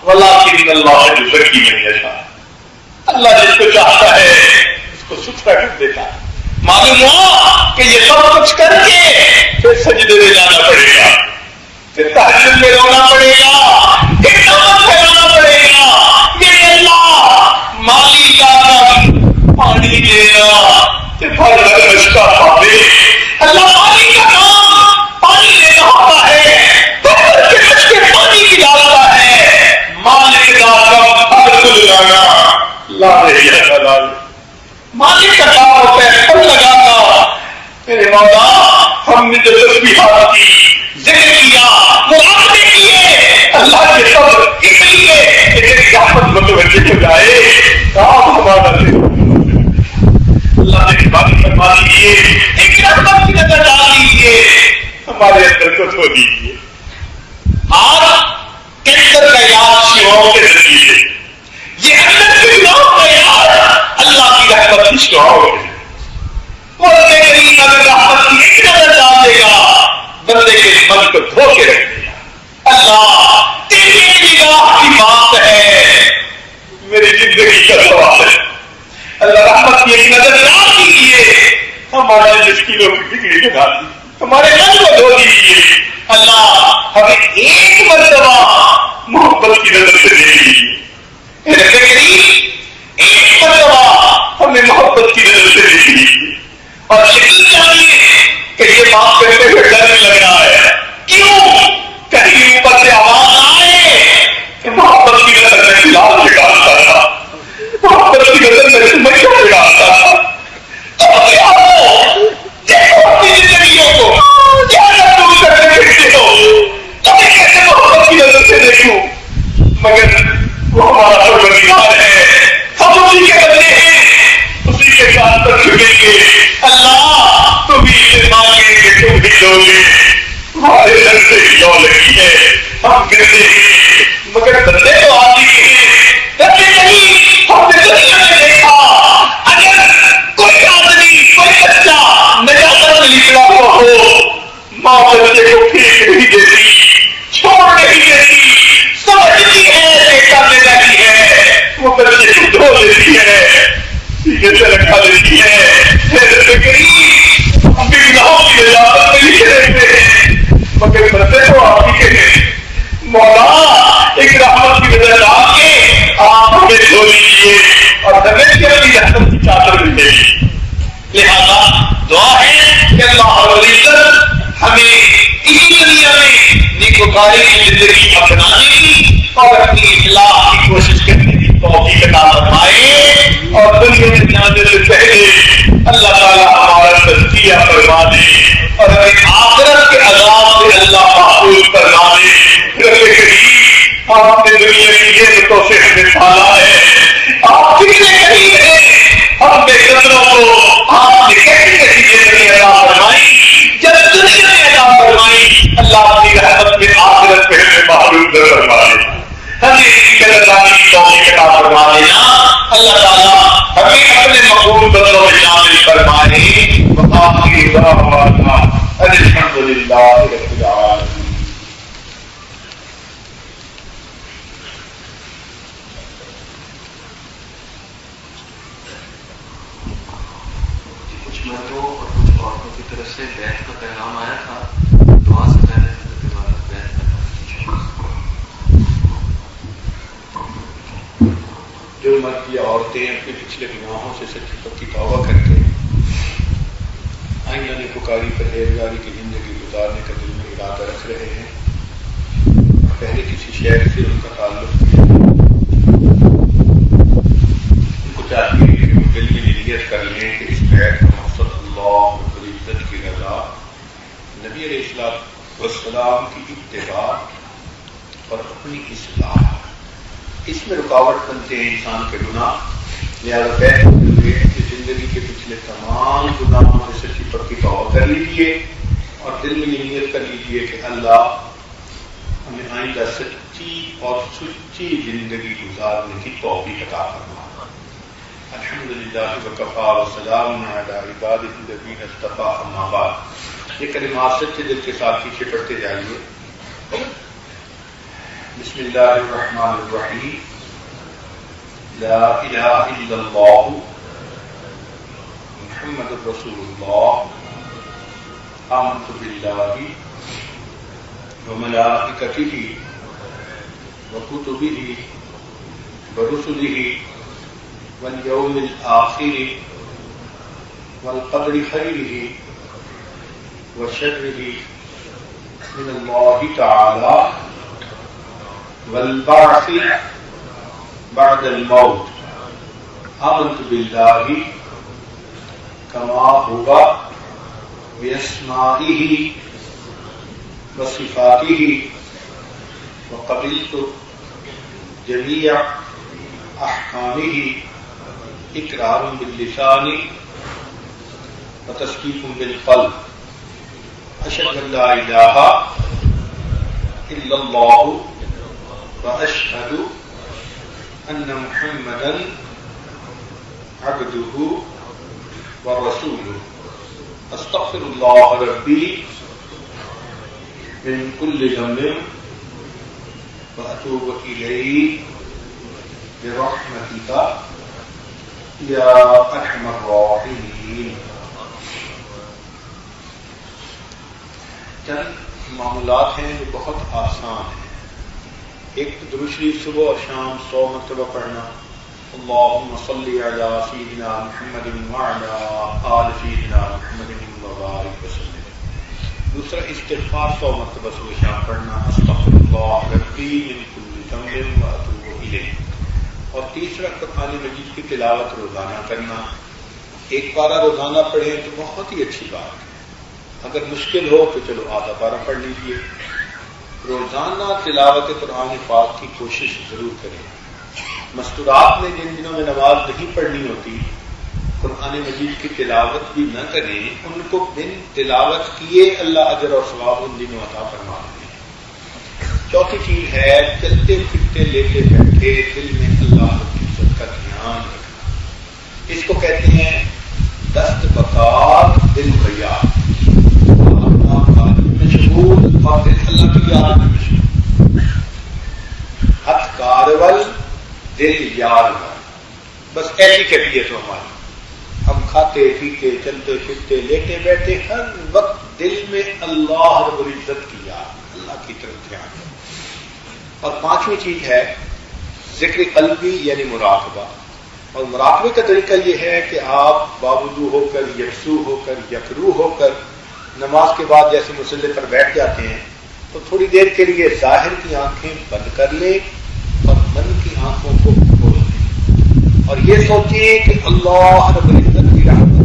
B: وَلَٰكِنَّ اللَّهَ يُزَكِّي مَن يَشَاءُ، اللہ جس کو چاہتا ہے اس کو ستھرا کر دیتا ہے۔ معلوم ہوا کہ یہ سب کچھ کر کے پھر سجدے میں جانا پڑے گا، پھر تہجد میں رونا پڑے گا، پھر نماز پھیلانا پڑے گا، میرے اللہ مالی کا پانی دینا، پھر پھل کا پاوے، اللہ مالی کا کام پانی دینا ہوتا ہے، پتھر کے بچ کے پانی پلاتا ہے، مالک کا کام پھل کو لگانا، لا رہی ہے مالک کا کام ہوتا ہے پھل لگانا۔ میرے مولا ہم نے جو تسبیحات کی، ذکر کیا، مراقبے کیے، اللہ کے سب اس لیے کہ تیری رحمت متوجہ ہو جائے، کام ہمارا دے، اللہ نے بات فرما دیجیے، ایک رحمت کی نظر ڈال دیجیے، ہمارے اندر کو دھو دیجیے۔ آج کینسر کا علاج شیواؤں کے ذریعے، یہ اندر کے گناہوں کا علاج اللہ کی رحمت کی شعاؤں ہے، بندے کریم اگر رحمت کی ایک نظر ڈال دے گا، بندے کے من کو دھو کے رکھ دے گا۔ اللہ تیری نگاہ کی بات ہے، میری زندگی کا سوال ہے، اللہ رحمت کی ایک نظر ڈال دیجیے، ہمارے مشکلوں کی بگڑی بنا دی، ہمارے من کو دھو دیجیے، اللہ ہمیں ایک مرتبہ محبت کی نظر سے دیکھ لیجیے، میرے کریم ایک مرتبہ ہمیں محبت کی نظر سے دیکھ لیجیے، اور یقین جانیے کہ یہ بات کرتے ہوئے ڈر لگ رہا ہے، کیوں؟ کہیں اوپر سے آواز آئے کہ محبت کی نظر میں خلاف بگاڑتا تھا، محبت کی نظر میں سمجھا بگاڑتا تھا، تو کیا ہو؟ دیکھو اپنی زندگیوں کو، کیا دور کرتے پھرتے ہو، تمہیں کیسے محبت کی نظر سے دیکھوں؟ مگر وہ ہمارا پروردگار ہے، ہم اسی کے بندے ہیں، اسی کے ساتھ پر چھپیں گے، اللہ تم ہی سے مانگیں گے، تم ہی دو گے، ہمارے در سے ہی لو لگی ہے، ہم کرتے ہیں، مگر بندے تو آتی ہیں، بندے نہیں، ہم نے دنیا میں دیکھا، اگر کوئی آدمی، کوئی بچہ نجاست میں نکلا ہوا ہو، ماں بچے کو پھینک نہیں دیتی، چھوڑ نہیں دیتی، سمجھتی ہے بیٹا میرا ہی ہے، وہ بچے کو دھو دیتی ہے، سینے سے رکھا دیتی ہے، پھر قریب ہم بھی گناہوں کی نجاست میں لکھے رہتے ہیں، مگر بندے تو آپ ہی کے ہیں، مولا ایک رحمت کی نظر ڈال کے آپ ہمیں دھو لیجیے اور ہمیں بھی اپنی رحمت کی چادر ملے گی۔ لہذا دعا ہے کہ اللہ رب العزت ہمیں اسی دنیا میں نیکوکاری کی زندگی اپنانے کی اور اپنی اصلاح کی کوشش کرنے کی توفیق عطا فرمائے، اور دنیا میں جانے سے پہلے اللہ تعالیٰ ہمارا تزکیہ فرما دے اور ہمیں آخرت کے عذاب سے اللہ محفوظ فرما دے۔ رب کریم آپ نے دنیا کی نعمتوں سے ہمیں پالا ہے، آپ کتنے قریب ہیں، ہم بے قدروں کو آپ نے کیسی کیسی زندگی عطا فرمائی، جب دنیا میں عطا فرمائی، اللہ اپنی رحمت میں آخرت میں ہمیں محفوظ نہ فرما دے، ہمیں اس کی قدردانی کی توفیق عطا فرما دینا۔ اللہ تعالیٰ ہمیں اپنے مقبول بندوں میں شامل فرمائے۔ وآخر دعوانا الحمد للہ رب العالمین۔
C: بابا کی طرف سے بیعت کا پیغام آیا تھا، دعا سے پہلے حضرت والا بیعت کرنا.
B: جو مرد یا عورتیں اپنے پچھلے گناہوں سے سچی پکی توبہ کر کے آئندہ نکوکاری پرہیزگاری کی زندگی گزارنے کا دل میں ارادہ رکھ رہے ہیں، پہلے کسی شہر سے ان کا تعلق ان کو چاہیے کہ وہ دل میں نیت کر لیں کہ اس بیعت کا مقصد اللہ رب العزت کی رضا، نبی علیہ الصلوۃ والسلام کی اتباع اور اپنی اصلاح. اس میں رکاوٹ بنتے ہیں انسان کے گناہ. لہٰذا بیعت ہوئے کہ زندگی کے پچھلے تمام گناہوں سے سچی پکی توبہ کر لیجیے اور دل میں یہ نیت کر لیجیے کہ اللہ ہمیں آئندہ سچی اور سچی زندگی گزارنے کی توفیق عطا فرما. الحمدللہ وکفی وسلام علی عبادہ الذین اصطفی، اما بعد. یہ کلمات سچے دل کے ساتھ پیچھے پڑھتے جائیے. بسم اللہ الرحمن الرحیم. لا الہ الا اللہ محمد رسول اللہ. آمنت باللہ وملائکتہ وکتبہ ورسلہ والیوم الآخر والقدر خیرہ وشرہ من اللہ تعالی والبعث بعد الموت. آمنت باللہ کما ہوا باسمائہ وصفاتہ وقبلت جمیع احکامہ اقرار باللسان وتصدیق بالقلب. اشہد ان لا الہ الا اللہ واشہد ان محمدا عبدہ ورسولہ. استغفر اللہ ربی من کل ذنب واتوب الیہ برحمتک یا ارحم الراحمین. چند معمولات ہیں جو بہت آسان ہیں. ایک درود شریف صبح اور شام 100 مرتبہ پڑھنا، اللہم صلی علی سیدنا محمد وعلی آل سیدنا محمد وبارک وسلم. دوسرا استغفار 100 مرتبہ صبح شام پڑھنا، استغفر اللہ ربی من کل ذنب واتوب الیہ. اور تیسرا قرآن مجید کی تلاوت روزانہ کرنا. ایک پارہ روزانہ پڑھیں تو بہت ہی اچھی بات ہے. اگر مشکل ہو تو چلو آدھا پارہ پڑھ لیجیے. روزانہ تلاوت قرآن پاک کی کوشش ضرور کریں. مستورات میں جن دنوں میں نماز نہیں پڑھنی ہوتی قرآن مجید کی تلاوت بھی نہ کریں، ان کو بن تلاوت کیے اللہ اجر اور ثواب ان دنوں عطا فرما دیں. چوتھی چیز ہے چلتے پھرتے لیتے بیٹھے دل میں اللہ کی عزت کا دھیان رکھنا. اس کو کہتے ہیں دست بکار دل بیار. مشغول اور دل اللہ کی یاد میں مشغول. ہتھ کارول دل یار. بس ایسی کیفیت ہو ہماری. ہم کھاتے پیتے چلتے پھرتے لیٹے بیٹھے ہر وقت دل میں اللہ رب العزت کی یاد، اللہ کی طرف دھیان. اور پانچویں چیز ہے ذکر قلبی یعنی مراقبہ. اور مراقبے کا طریقہ یہ ہے کہ آپ باوضو ہو کر یکسو ہو کر یکرو ہو کر نماز کے بعد جیسے مصلی پر بیٹھ جاتے ہیں تو تھوڑی دیر کے لیے ظاہر کی آنکھیں بند کر لیں اور من کی آنکھوں کو کھول دیں اور یہ سوچیں کہ اللہ رب العزت کی رحمت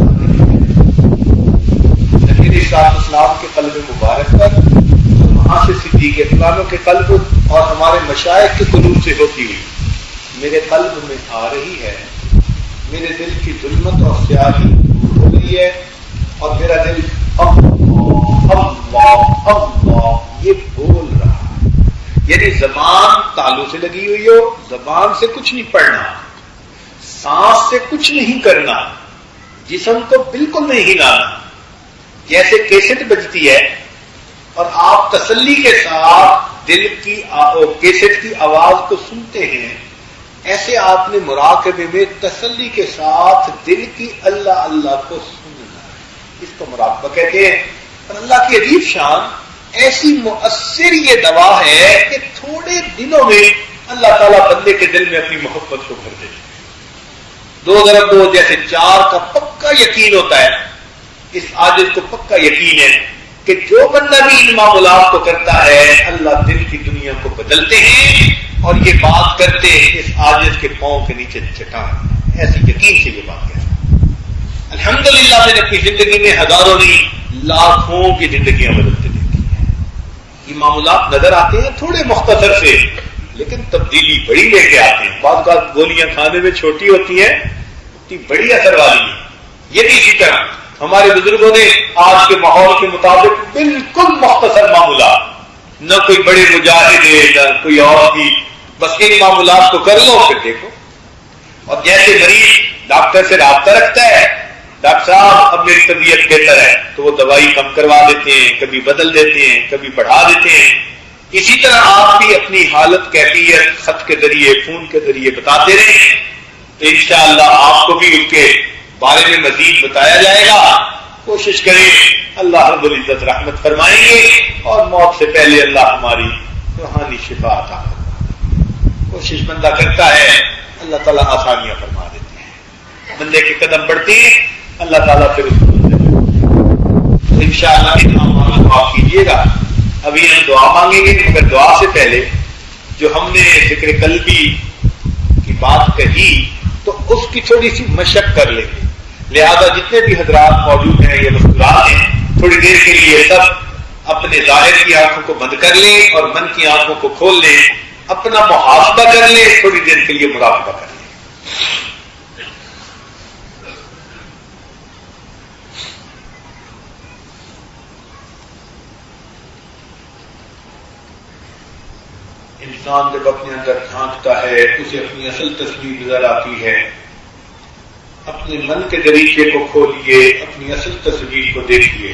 B: نبی علیہ السلام کے قلب مبارک پر اور وہاں سے صدیق اکبروں کے قلب اور ہمارے مشائخ کے قلوب سے ہوتی ہوئی میرے قلب میں آ رہی ہے. میرے دل کی ظلمت اور سیاہی دور ہو گئی ہے اور میرا دل اللہ اللہ اللہ یہ بول رہا ہے. یعنی زبان تالو سے لگی ہوئی ہو، زبان سے کچھ نہیں پڑھنا، سانس سے کچھ نہیں کرنا، جسم کو بالکل نہیں ہلانا. جیسے کیسٹ بجتی ہے اور آپ تسلی کے ساتھ دل کی کیسٹ کی آواز کو سنتے ہیں، ایسے آپ نے مراقبے میں تسلی کے ساتھ دل کی اللہ اللہ کو سننا ہے. اس کو مراقبہ کہتے ہیں. اور اللہ کی عجیب شان، ایسی مؤثر یہ دوا ہے کہ تھوڑے دنوں میں اللہ تعالیٰ بندے کے دل میں اپنی محبت کو بھر دیتے ہیں. 2 × 2 جیسے 4 کا پکا یقین ہوتا ہے. اس عاجز کو پکا یقین ہے کہ جو بندہ بھی ان معاملات کو کرتا ہے اللہ دل کی دنیا کو بدلتے ہیں اور یہ بات کرتے ہیں اس عاجز کے پاؤں کے نیچے چٹان. ایسی یقین سے یہ بات کہتے ہیں. الحمدللہ میں نے اپنی زندگی میں ہزاروں نہیں لاکھوں کی زندگیاں بدلتے دیکھی ہیں. یہ معاملات نظر آتے ہیں تھوڑے مختصر سے، لیکن تبدیلی بڑی لے کے آتے ہیں. بعض اوقات گولیاں کھانے میں چھوٹی ہوتی ہیں، اتنی بڑی اثر والی ہے. یہ بھی اسی طرح ہمارے بزرگوں نے آج کے ماحول کے مطابق بالکل مختصر معاملات، نہ کوئی بڑے مجاہد ہے نہ کوئی اور بھی، بس ان معاملات کو کر لو پھر دیکھو. اور جیسے مریض ڈاکٹر سے رابطہ رکھتا ہے، ڈاکٹر صاحب اب میری طبیعت بہتر ہے، تو وہ دوائی کم کروا دیتے ہیں، کبھی بدل دیتے ہیں، کبھی بڑھا دیتے ہیں. اسی طرح آپ بھی اپنی حالت کیفیت خط کے ذریعے فون کے ذریعے بتاتے رہیں تو انشاءاللہ آپ کو بھی ان کے بارے میں مزید بتایا جائے گا. کوشش کریں، اللہ رب العزت رحمت فرمائیں گے اور موت سے پہلے اللہ ہماری روحانی شفا عطا فرمائے. کوشش بندہ کرتا ہے اللہ تعالیٰ آسانیاں فرما دیتے ہیں. بندے کے قدم بڑھتے ہیں اللہ تعالیٰ پھر اس کو انشاءاللہ ہمارا دعا کیجیے گا. ابھی ہم دعا مانگیں گے، مگر دعا سے پہلے جو ہم نے ذکر قلبی کی بات کہی تو اس کی تھوڑی سی مشق کر لیں گے. لہذا جتنے بھی حضرات موجود ہیں یا مسکرات ہیں، تھوڑی دیر کے لیے سب اپنے ظاہر کی آنکھوں کو بند کر لیں اور من کی آنکھوں کو کھول لیں. اپنا محاسبہ کر لیں، تھوڑی دیر کے لیے مراقبہ کر لیں. انسان جب اپنے اندر جھانکتا ہے اسے اپنی اصل تصویر نظر آتی ہے. اپنے من کے دریچے کو کھولیے، اپنی اصل تصویر کو دیکھیے.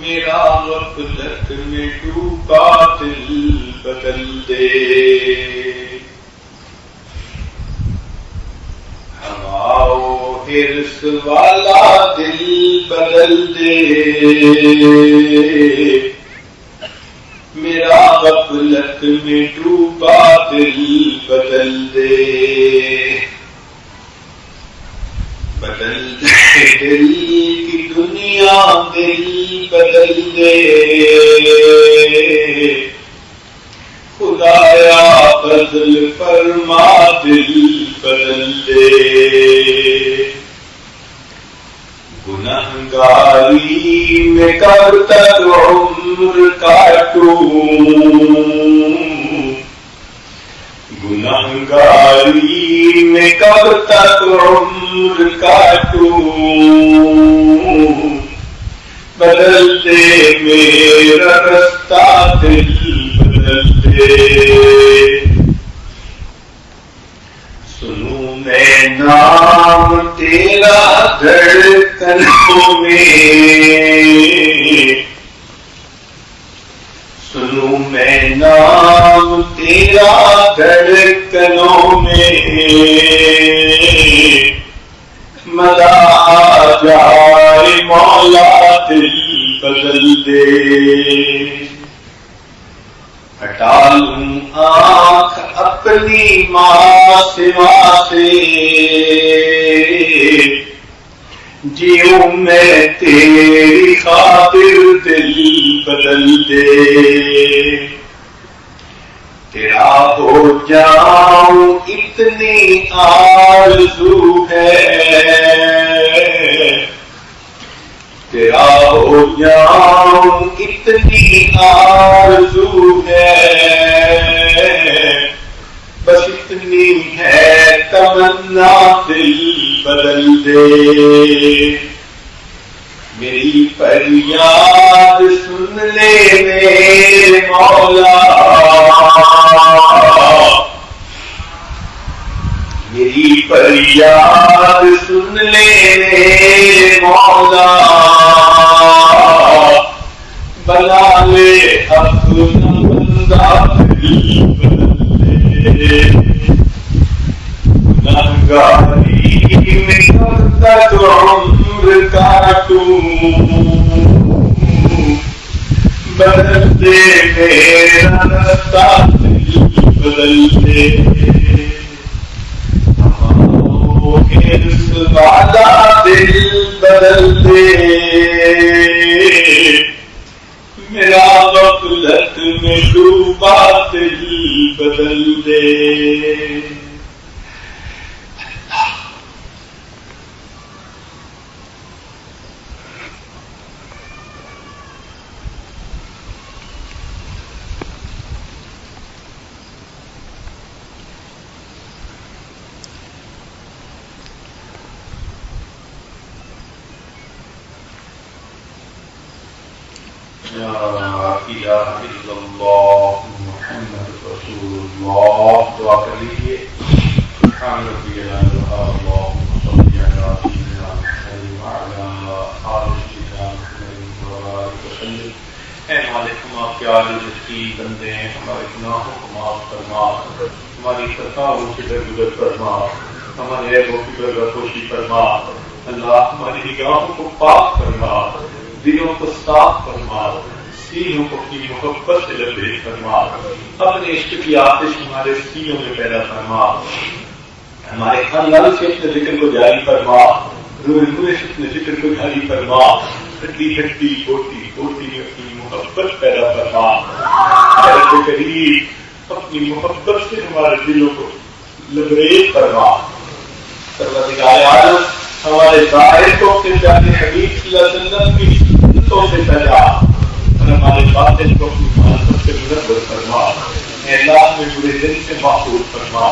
B: میرا غفلت میں ڈوبا دل بدل دے. ہوا و حرص والا دل بدل دے. میرا غفلت میں ڈوبا دل بدل دے. بدل دے دل کی دنیا دل بدل دے. خدایا بدل فرما دل بدل دے. گنہگاری میں کب تک عمر کاٹوں. گنہگاری میں کب تک عمر کاٹوں. بدل دے میرا رستہ دل بدل دے. سنوں میں نام تیرا دھڑکنوں میں. سنوں میں نام تیرا دھڑکنوں میں. مزہ آ جائے مولا دل بدل دے. ہٹا لوں آنکھ اپنی ماں سے جیوں میں تیری خاطر دل بدل دے، تیرا ہو جاؤں اتنی آرزو ہے، تیرا ہو جاؤں اتنی آرزو ہے، بس اتنی ہے تمنا دل بدل دے، میری فریاد سن لے میرے مولا، میری فریاد سن لے میرے مولا، بنا لے اپنا بندہ دل بدل دے، گناہگاری میں کب تک عمر کاٹوں، بدل دے میرا رستہ دل بدل دے، والا دل بدل دے، میرا غفلت میں ڈوبا دل بدل دے۔ لا الہ الا اللہ محمد رسول اللہ، دعا کر لیجیے۔ سبحان ربی الاعلی، اللہم صل علی سیدنا محمد وعلی آل سیدنا محمد وبارک وسلم۔ اے مالک، ہم آپ کے عاجز مسکین بندے ہیں، ہمارے گناہوں کو معاف فرما، ہماری خطاؤں سے درگزر فرما، ہمارے عیبوں کی پردہ فرما، اللہ ہماری نگاہوں کو پاک فرما، دلوں کو صاف فرما، سینوں کو اپنی محبت سے لبریز فرما، اپنے عشق کی آتش ہمارے سینوں میں پیدا فرما، ہمارے خاندان سے اپنے ذکر کو جاری فرما، روئے روئے سے اپنے ذکر کو جاری فرما، ہڈی ہڈی بوٹی بوٹی میں اپنی محبت پیدا فرما، رب کریم اپنی محبت سے ہمارے دلوں کو لبریز فرما، پروردگار عالم ہمارے ظاہر کو اپنے پیارے حبیب صلی اللہ علیہ وسلم کی سنتوں سے سجا اور ہمارے باطن کو اپنی معرفت سے منور فرما۔ اے اللہ میں برے دن سے محفوظ فرما،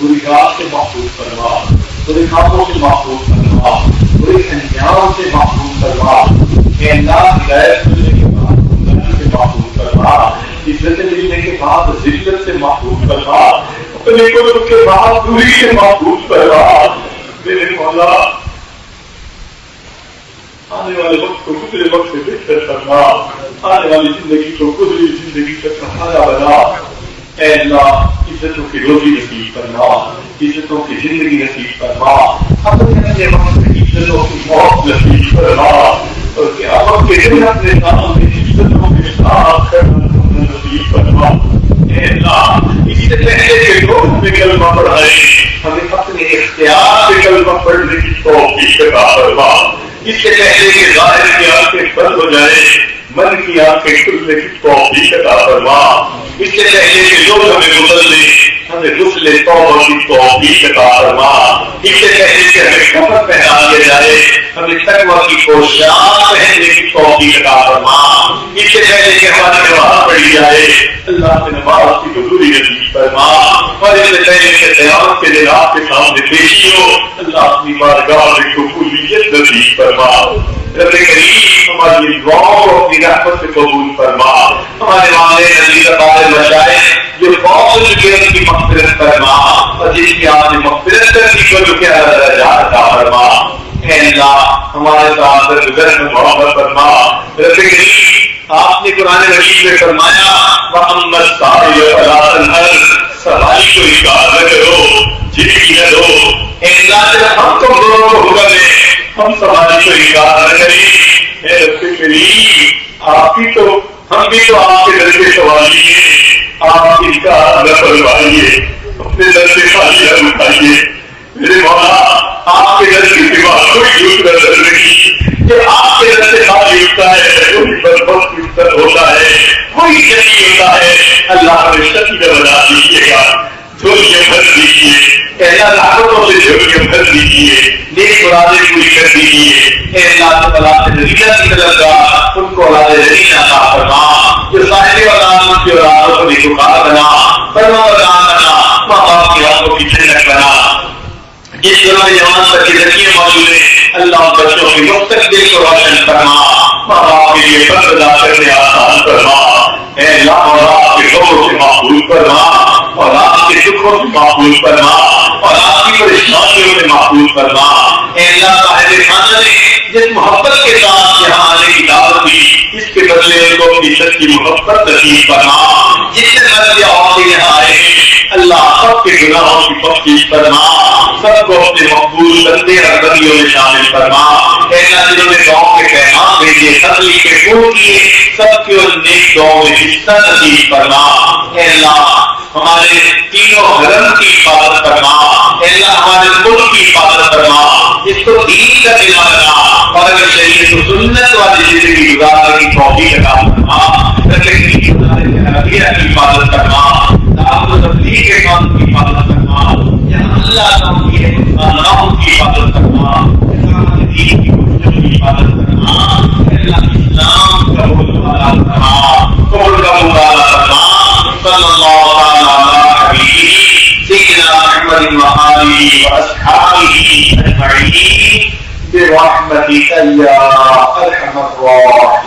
B: بری رات سے محفوظ فرما، برے خوابوں سے محفوظ فرما، برے انجام سے محفوظ فرما۔ اے اللہ ہدایت ملنے کے بعد گمراہی سے محفوظ فرما، عزت ملنے کے بعد ذلت سے محفوظ فرما، اپنے قرب کے بعد دوری سے محفوظ فرما۔ میرے مولا آنے والے وقت کو گزرے وقت سے بہتر فرما، آنے والی زندگی کو گزری زندگی کا سہارا بنا۔ اے اللہ عزتوں کی روزی نصیب فرما، عزتوں کی زندگی نصیب فرما، اپنے وقت میں عزتوں کی موت نصیب فرما، اور قیامت کے دن اپنے سامنے عزتوں کے ساتھ نصیب فرما۔ اے اللہ اس سے پہلے کے لوگ ہمیں کلمہ پڑھائے، ہمیں اپنے اختیار سے کلمہ پڑھنے کی توفیق عطا فرما۔ اس سے پہلے کے ظاہر کی آنکھیں بند ہو جائے، من کی آنکھیں کھلنے کی توفیق عطا فرما۔ اس سے پہلے کے لوگ ہمیں بدل دیں، ہمیں غسل توبہ کی توفیق عطا فرما۔ اس سے پہلے کہ ہمیں کفن پہنا دیا جائے، ہمیں تقویٰ کی پوشاک پہننے کی توفیق عطا فرما۔ اس سے پہلے کہ ہماری نماز پڑھی جائے، اللہ نے نماز کی حضوری نصیب فرما۔ اور اس سے پہلے کہ قیامت کے دن آپ کے سامنے پیشی ہو، اللہ اپنی بارگاہ میں قبولیت نصیب فرما۔ رب کریم ہماری دعاؤں کو اپنی رحمت سے قبول فرما۔ ہمارے والدین عزیز اقارب مشائخ جو فوت ہو چکے ان کی مغفرت فرما، اور جس کی آپ نے مغفرت کر دی کو جو کہ اعلیٰ درجات عطا فرما۔ اے اللہ ہمارے ساتھ درگزر میں محبت فرما۔ رب کریم آپ نے قرآن مجید میں فرمایا وَأَمَّا السَّائِلَ فَلَا تَنْهَرْ، سوال کو انکار نہ کرو، جھٹکی نہ دو۔ اے اللہ جب ہم تم دونوں کو حکم دیں ہم سوال کو انکار نہ کریں۔ اے رب کریم آپ کی تو ہم بھی تو آپ کے در کے سوالی ہیں، آپ انکار نہ فرمائیے، اپنے در سے خالی نہ اٹھائیے۔ میرے مولا
D: آپ کے در کے سوا کوئی دوسرا در نہیں کہ آپ کے در سے خالی ہوتا ہے، کوئی بربت ہوتا ہے، کوئی شکی ہوتا ہے. اللہ ہمیں شکی کا بنا دیجیے گا، جھولیاں بھر دیجیے، اللہ رحمتوں سے جھولیاں بھر دیجیے، نیک مرادیں پوری کر دیجیے. اے اللہ تعالیٰ سے نتیجہ کی طرف کا ان کو اولاد رحیم عطا فرما، جو صاحب اولاد کی اولادوں کو نیکوکار بنا، فرما بردار بنا، ماں باپ کی آنکھوں کی ٹھنڈک بنا. جس گھروں میں جوان تک کی لڑکیاں موجود ہیں، اللہ بچوں کے مستقبل کو روشن فرما، ماں باپ کے لیے فرض ادا کرنے آسان فرما. اے اللہ اولاد کے غموں سے محفوظ فرما، اولاد کے دکھوں سے محفوظ فرما، اولاد کی پریشانیوں سے محفوظ فرما. اے اللہ صاحب خانہ نے جس محبت کے ساتھ یہاں آنے کی دعوت دی، اس کے بدلے ان کو اپنی سچی محبت نصیب فرما. جتنے مرد عورتیں یہاں آئے ہیں، اللہ سب کے گناہوں کی بخشش فرما، سب کو اپنے مقبول بندے اور بندیوں میں شامل فرما. اے اللہ جنہوں نے گاؤں کے پیغام بھیجے، تکلیف کے پھول کیے، سب کے ان نیک گاؤں میں حصہ نصیب فرما. اے اللہ ہمارے تینوں حرم کی حفاظت فرما. اے اللہ ہمارے ملک کی حفاظت فرما، اس کو دین کا قلعہ بنا، اور اگر شریعت و سنت والی زندگی گزارنے کی توفیق عطا فرما. کی حفاظت فرما، دعوت و تبلیغ کے کام کی حفاظت فرما. اللہ تعالیٰ کی حفاظت فرما، دین کی حفاظت فرما. اللہ اسلام کا مطالعہ فرما، قبول کا مطالعہ فرما. صلی اللہ علیہ سیدنا محمد وآلہ وأصحابہ اجمعین برحمتک یا ارحم الراحمین.